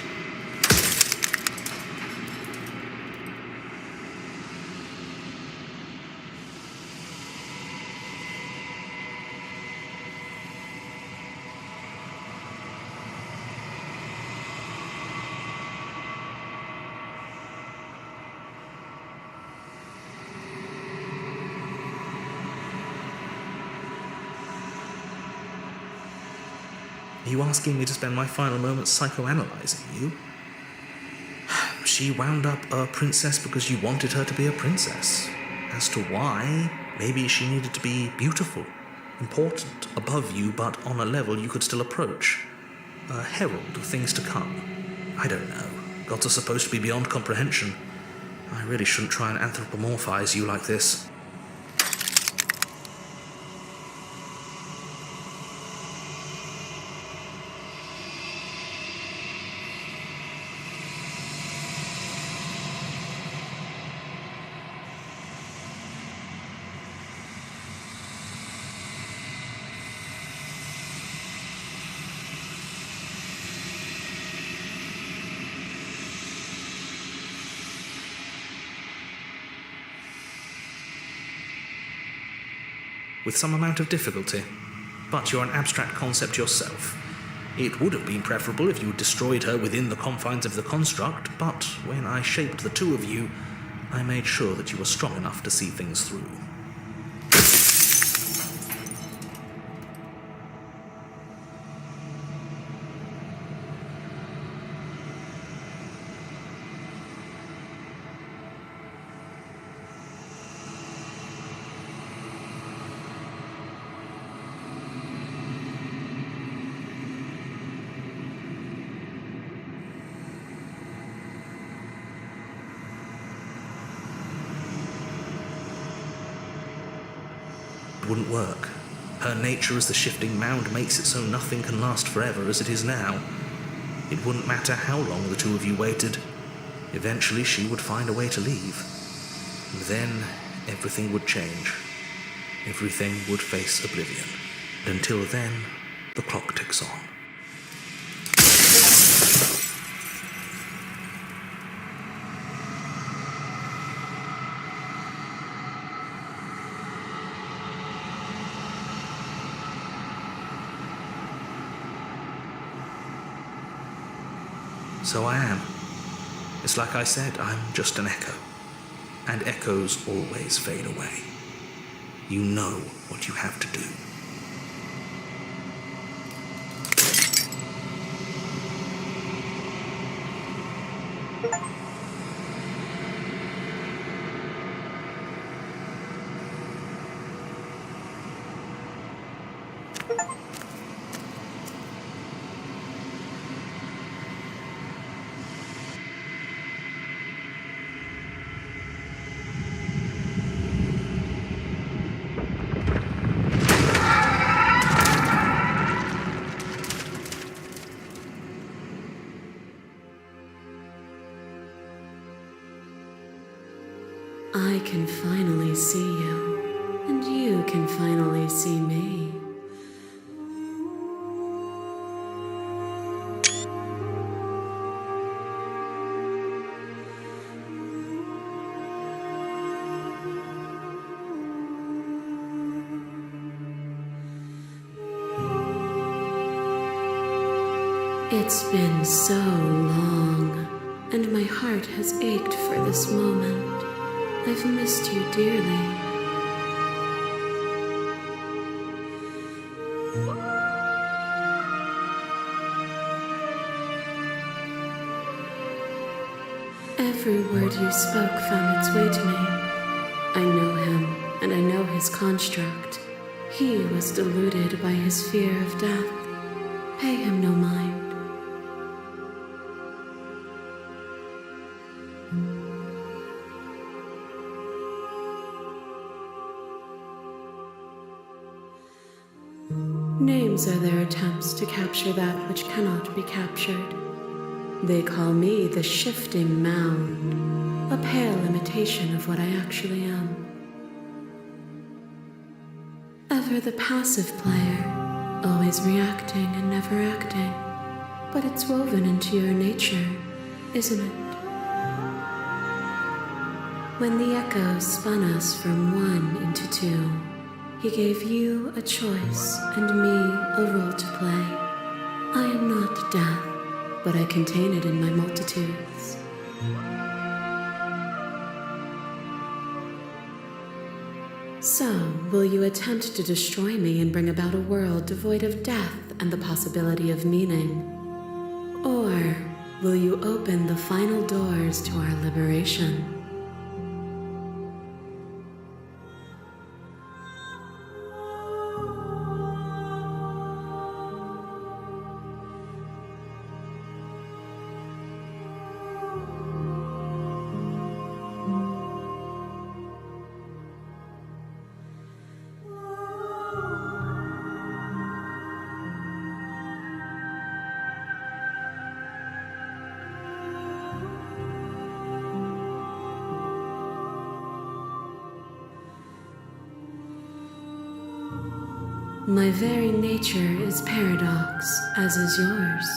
Are you asking me to spend my final moments psychoanalyzing you? She wound up a princess because you wanted her to be a princess. As to why, maybe she needed to be beautiful, important, above you, but on a level you could still approach. A herald of things to come. I don't know. Gods are supposed to be beyond comprehension. I really shouldn't try and anthropomorphize you like this. With some amount of difficulty. But you're an abstract concept yourself. It would have been preferable if you had destroyed her within the confines of the construct, but when I shaped the two of you, I made sure that you were strong enough to see things through. Wouldn't work. Her nature as the shifting mound makes it so nothing can last forever as it is now. It wouldn't matter how long the two of you waited. Eventually she would find a way to leave. And then everything would change. Everything would face oblivion. And until then, the clock ticks on. So I am. It's like I said, I'm just an echo. And echoes always fade away. You know what you have to do. I can finally see you, and you can finally see me. It's been so long, and my heart has ached for this moment. I've missed you dearly. Every word you spoke found its way to me. I know him, and I know his construct. He was deluded by his fear of death. Pay him no mind. Names are their attempts to capture that which cannot be captured. They call me the shifting mound, a pale imitation of what I actually am. Ever the passive player, always always reacting and never acting, but it's woven into your nature, isn't it? When the echo spun us from one into two, he gave you a choice and me a role to play. I am not death, but I contain it in my multitudes. So, will you attempt to destroy me and bring about a world devoid of death and the possibility of meaning? Or will you open the final doors to our liberation? My very nature is paradox, as is yours.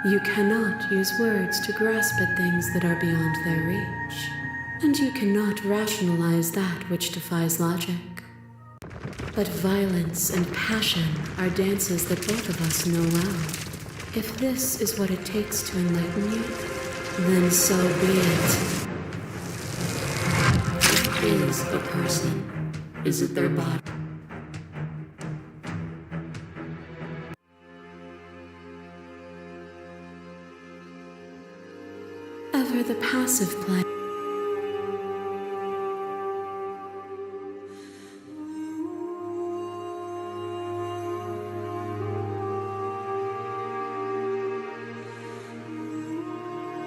You cannot use words to grasp at things that are beyond their reach, and you cannot rationalize that which defies logic. But violence and passion are dances that both of us know well. If this is what it takes to enlighten you, then so be it. Is a person? Is it their body? Ever the passive play?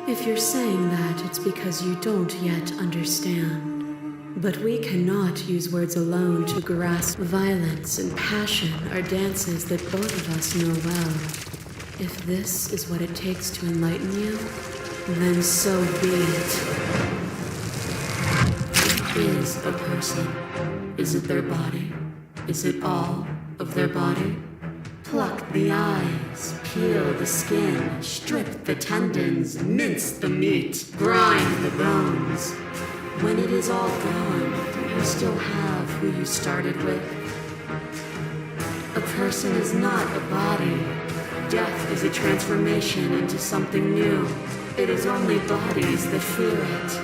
If you're saying that, it's because you don't yet understand. But we cannot use words alone to grasp violence and passion are dances that both of us know well. If this is what it takes to enlighten you, then so be it. Is a person? Is it their body? Is it all of their body? Pluck the eyes, peel the skin, strip the tendons, mince the meat, grind the bones. When it is all gone, do you still have who you started with? A person is not a body. Death is a transformation into something new. It is only bodies that fear it.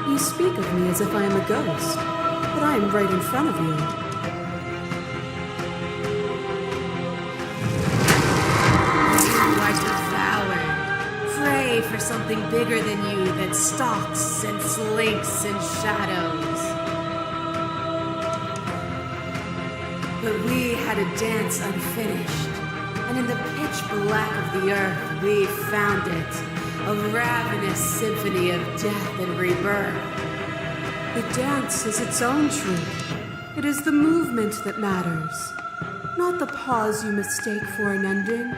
You speak of me as if I am a ghost, but I am right in front of you. You are devoured, prey for something bigger than you that stalks and slinks in shadows. But we had a dance unfinished, and in the pitch black of the earth we found it. A ravenous symphony of death and rebirth. The dance is its own truth. It is the movement that matters, not the pause you mistake for an ending.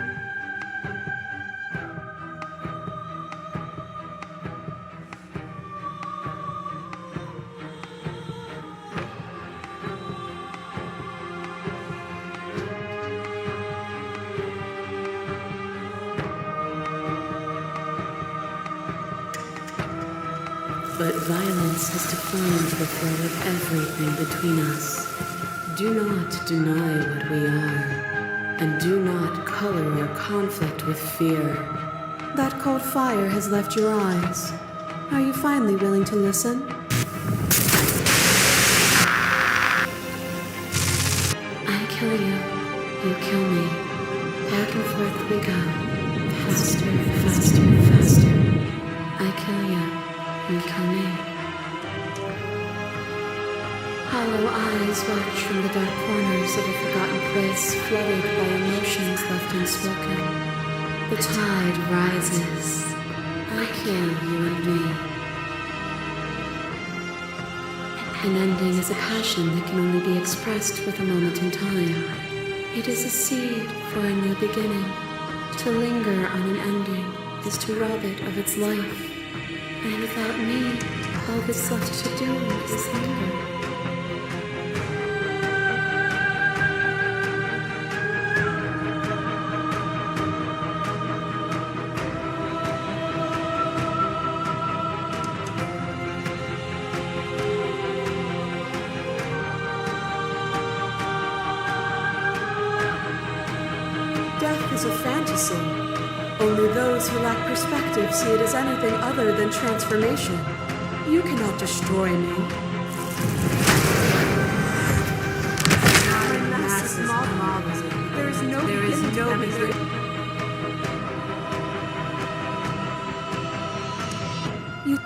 But violence has defined the flow of everything between us. Do not deny what we are, and do not color our conflict with fear. That cold fire has left your eyes. Are you finally willing to listen? kill you. You kill me. Back and forth we go. Faster, faster, faster. I kill you. You kill me. Hollow eyes watch from the dark corners of a forgotten place, flooded by emotions left unspoken. The tide rises. I kill you and me. An ending is a passion that can only be expressed with a moment in time. It is a seed for a new beginning. To linger on an ending is to rob it of its life. And without me, all that's left to do is linger. Death is a fantasy. Only those who lack perspective see it as anything other than transformation. You cannot destroy me. There is no beginning. You.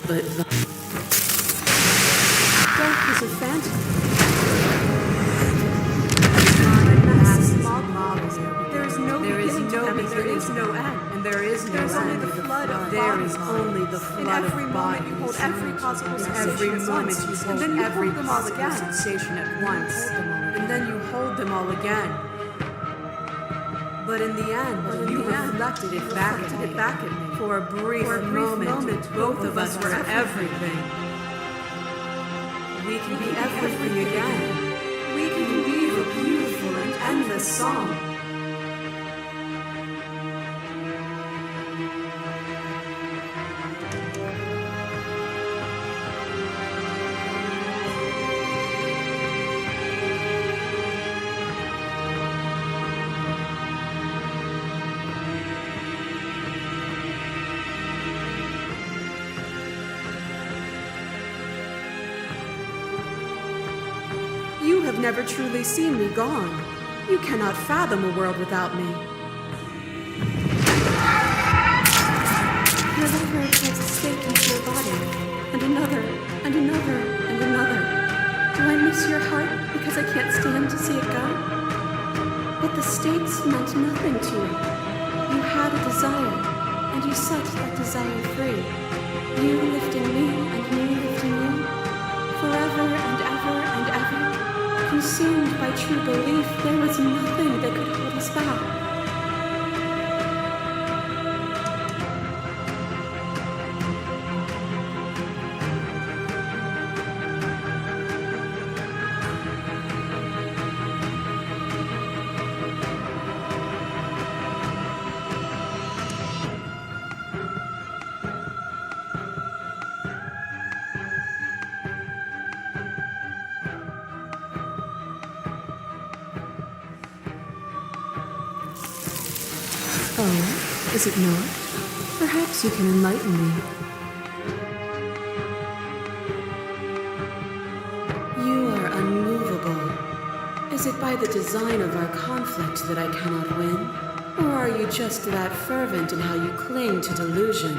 But death is a fantasy. There is no beginning, there is no end, and there is no end. Only the flood of there is only the flood of bodies. You hold every possible sensation every moment you hold, and then you hold them all again. Sensation at once, and then you hold them all again. But in the end, you reflected it back at me. For a brief moment, both of us were everything. We can be everything again. We can weave a beautiful and endless song. You have never truly seen me gone. You cannot fathom a world without me. Your lover puts a stake into your body, and another, and another, and another. Do I miss your heart because I can't stand to see it go? But the stakes meant nothing to you. You had a desire, and you set that desire free. You lifting me, and me lifting you, forever and ever and ever. Consumed by true belief, there was nothing that could hold us back. Oh, is it not? Perhaps you can enlighten me. You are unmovable. Is it by the design of our conflict that I cannot win? Or are you just that fervent in how you cling to delusion?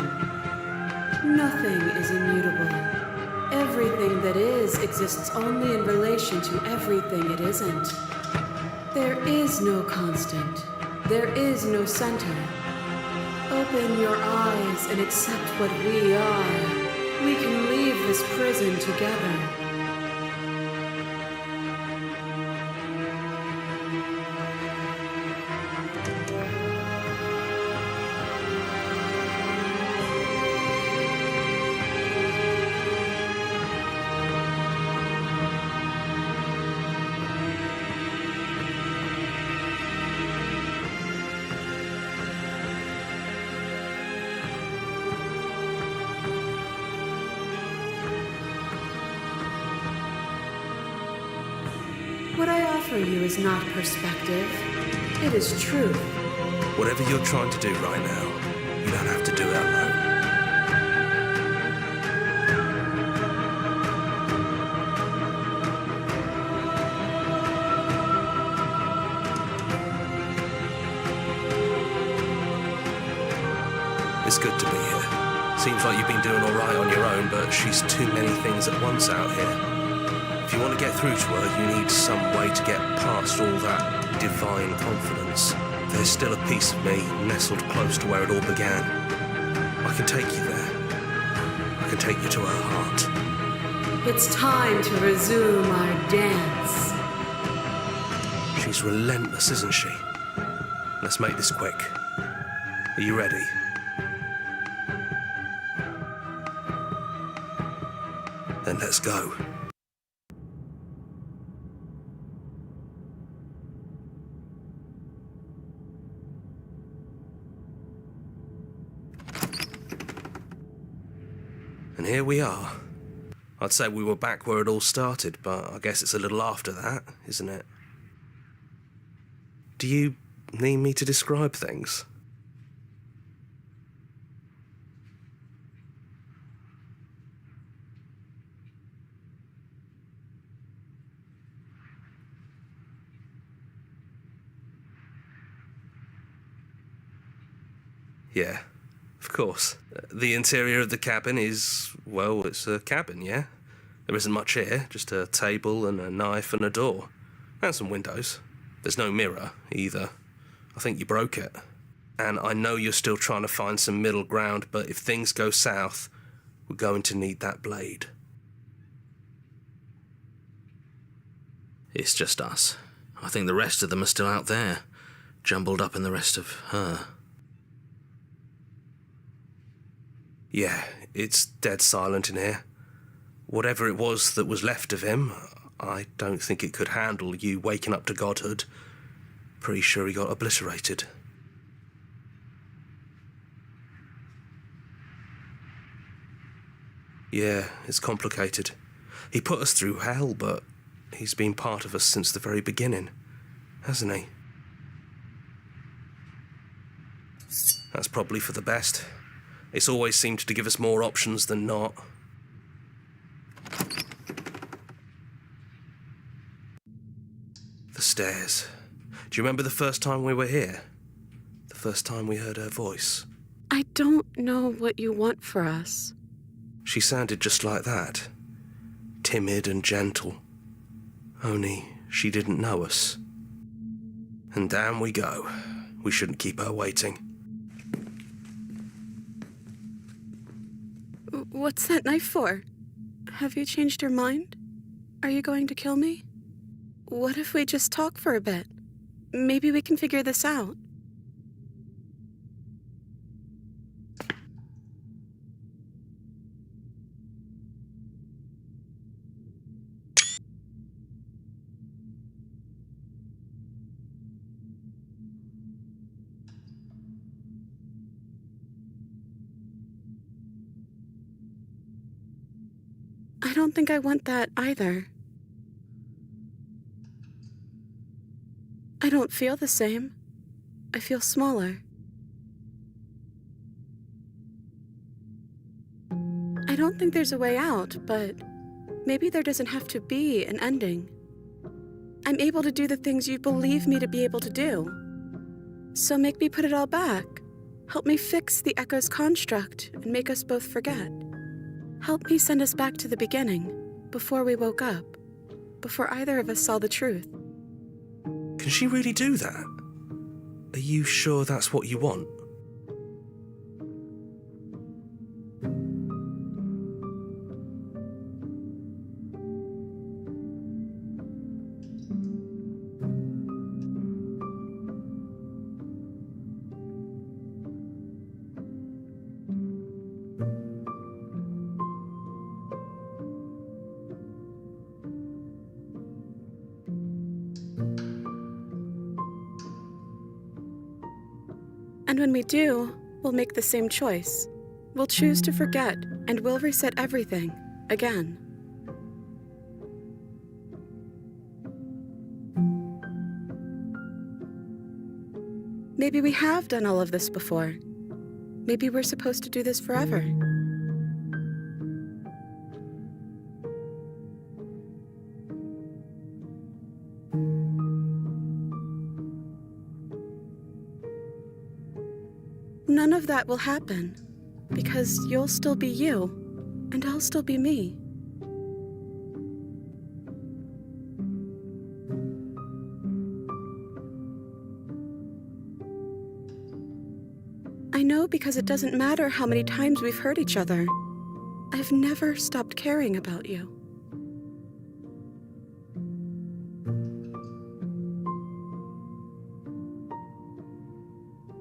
Nothing is immutable. Everything that is exists only in relation to everything it isn't. There is no constant. There is no center. Open your eyes and accept what we are. We can leave this prison together. What I offer you is not perspective. It is truth. Whatever you're trying to do right now, you don't have to do it alone. It's good to be here. Seems like you've been doing all right on your own, but she's too many things at once out here. If you want to get through to her, you need some way to get past all that divine confidence. There's still a piece of me nestled close to where it all began. I can take you there. I can take you to her heart. It's time to resume our dance. She's relentless, isn't she? Let's make this quick. Are you ready? Then let's go. And here we are. I'd say we were back where it all started, but I guess it's a little after that, isn't it? Do you need me to describe things? Yeah, of course. The interior of the cabin is, well, it's a cabin, yeah? There isn't much here, just a table and a knife and a door. And some windows. There's no mirror, either. I think you broke it. And I know you're still trying to find some middle ground, but if things go south, we're going to need that blade. It's just us. I think the rest of them are still out there, jumbled up in the rest of her. Yeah, it's dead silent in here. Whatever it was that was left of him, I don't think it could handle you waking up to godhood. Pretty sure he got obliterated. Yeah, it's complicated. He put us through hell, but he's been part of us since the very beginning, hasn't he? That's probably for the best. It's always seemed to give us more options than not. The stairs. Do you remember the first time we were here? The first time we heard her voice? I don't know what you want for us. She sounded just like that. Timid and gentle. Only she didn't know us. And down we go. We shouldn't keep her waiting. What's that knife for? Have you changed your mind? Are you going to kill me? What if we just talk for a bit? Maybe we can figure this out. I don't think I want that either. I don't feel the same. I feel smaller. I don't think there's a way out, but maybe there doesn't have to be an ending. I'm able to do the things you believe me to be able to do. So make me put it all back. Help me fix the Echo's construct and make us both forget. Help me send us back to the beginning, before we woke up, before either of us saw the truth. Can she really do that? Are you sure that's what you want? And when we do, we'll make the same choice. We'll choose to forget, and we'll reset everything, again. Maybe we have done all of this before. Maybe we're supposed to do this forever. None of that will happen, because you'll still be you, and I'll still be me. I know because it doesn't matter how many times we've hurt each other. I've never stopped caring about you.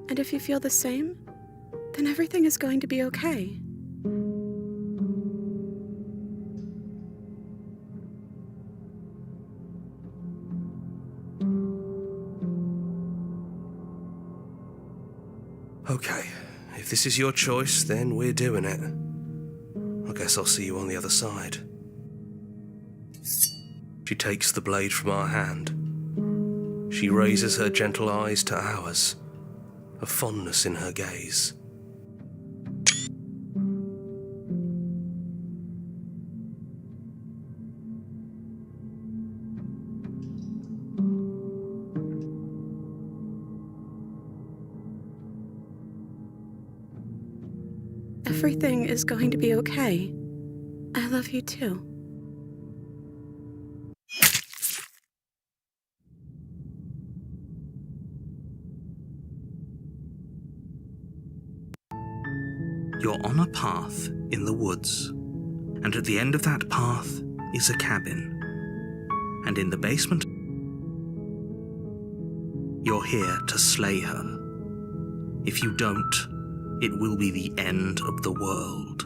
And if you feel the same, then everything is going to be okay. Okay, if this is your choice, then we're doing it. I guess I'll see you on the other side. She takes the blade from our hand. She raises her gentle eyes to ours, a fondness in her gaze. Everything is going to be okay. I love you too. You're on a path in the woods, and at the end of that path is a cabin. And in the basement, you're here to slay her. If you don't, it will be the end of the world.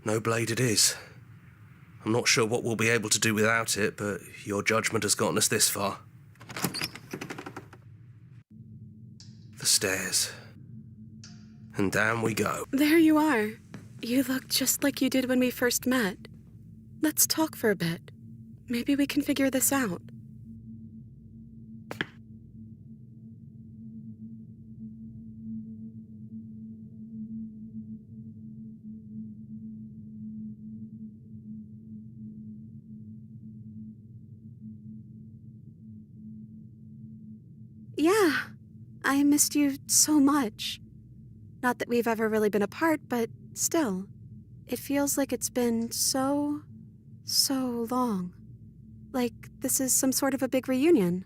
No blade it is. I'm not sure what we'll be able to do without it, but your judgment has gotten us this far. The stairs. And down we go. There you are. You look just like you did when we first met. Let's talk for a bit. Maybe we can figure this out. Yeah, I missed you so much. Not that we've ever really been apart, but still, it feels like it's been so long. Like this is some sort of a big reunion.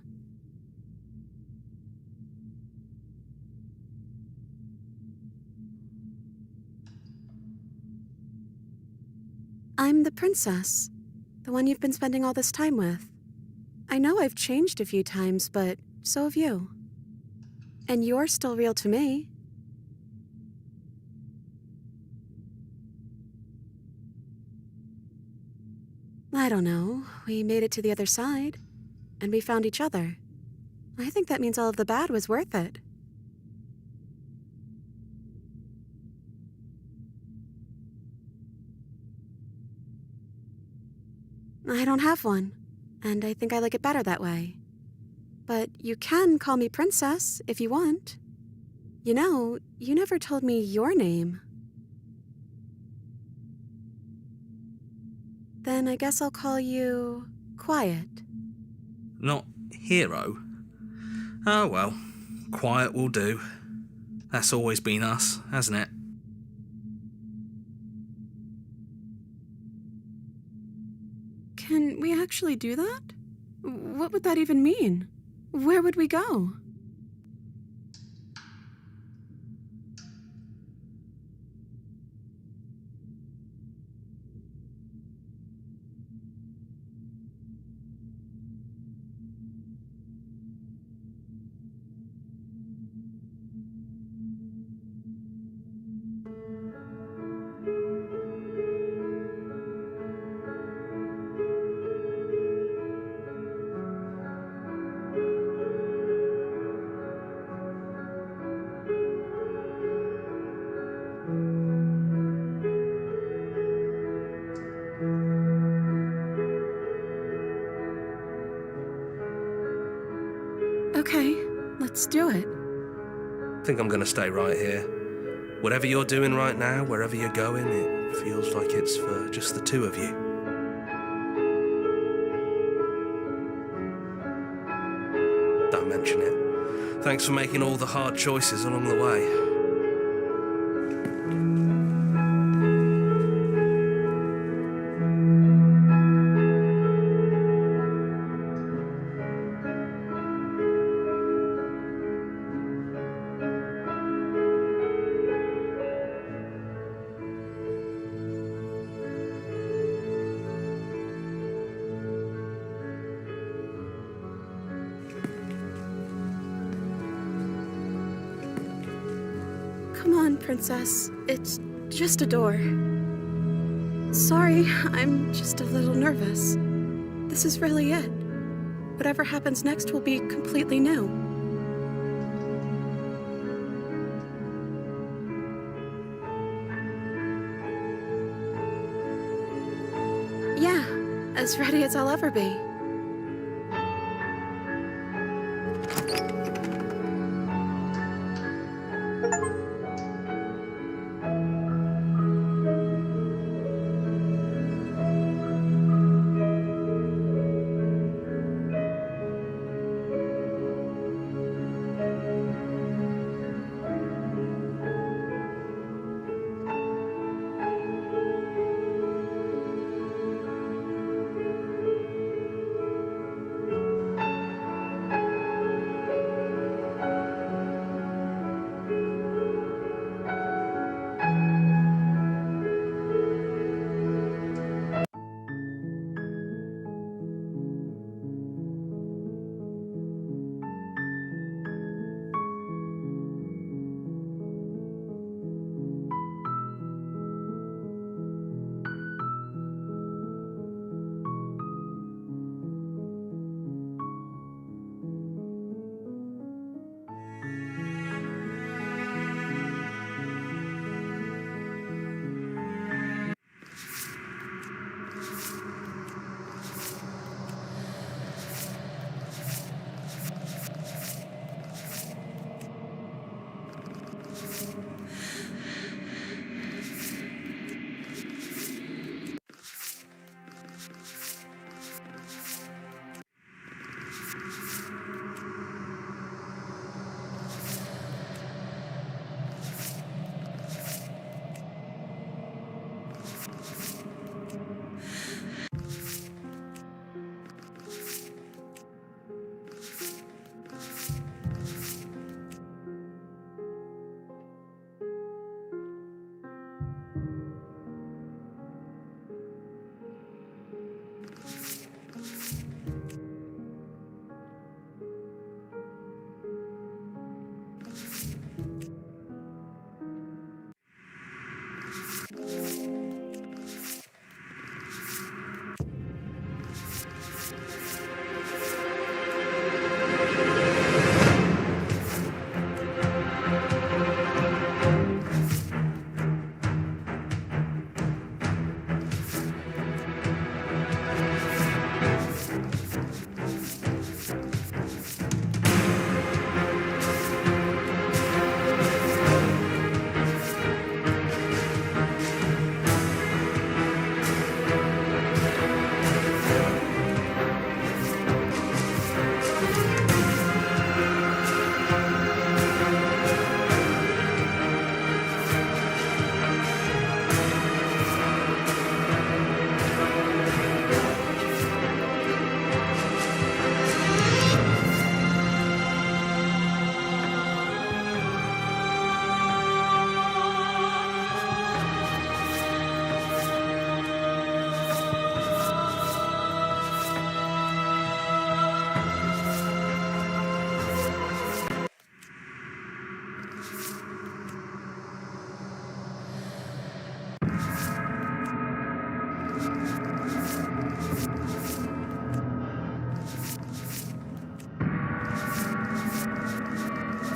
I'm the princess, the one you've been spending all this time with. I know I've changed a few times, but so have you. And you're still real to me. I don't know. We made it to the other side, and we found each other. I think that means all of the bad was worth it. I don't have one, and I think I like it better that way. But you can call me Princess if you want. You know, you never told me your name. Then I guess I'll call you Quiet. Not Hero? Oh well, Quiet will do. That's always been us, hasn't it? Can we actually do that? What would that even mean? Where would we go? Let's do it. I think I'm going to stay right here. Whatever you're doing right now, wherever you're going, it feels like it's for just the two of you. Don't mention it. Thanks for making all the hard choices along the way. Come on, Princess. It's just a door. Sorry, I'm just a little nervous. This is really it. Whatever happens next will be completely new. Yeah, as ready as I'll ever be.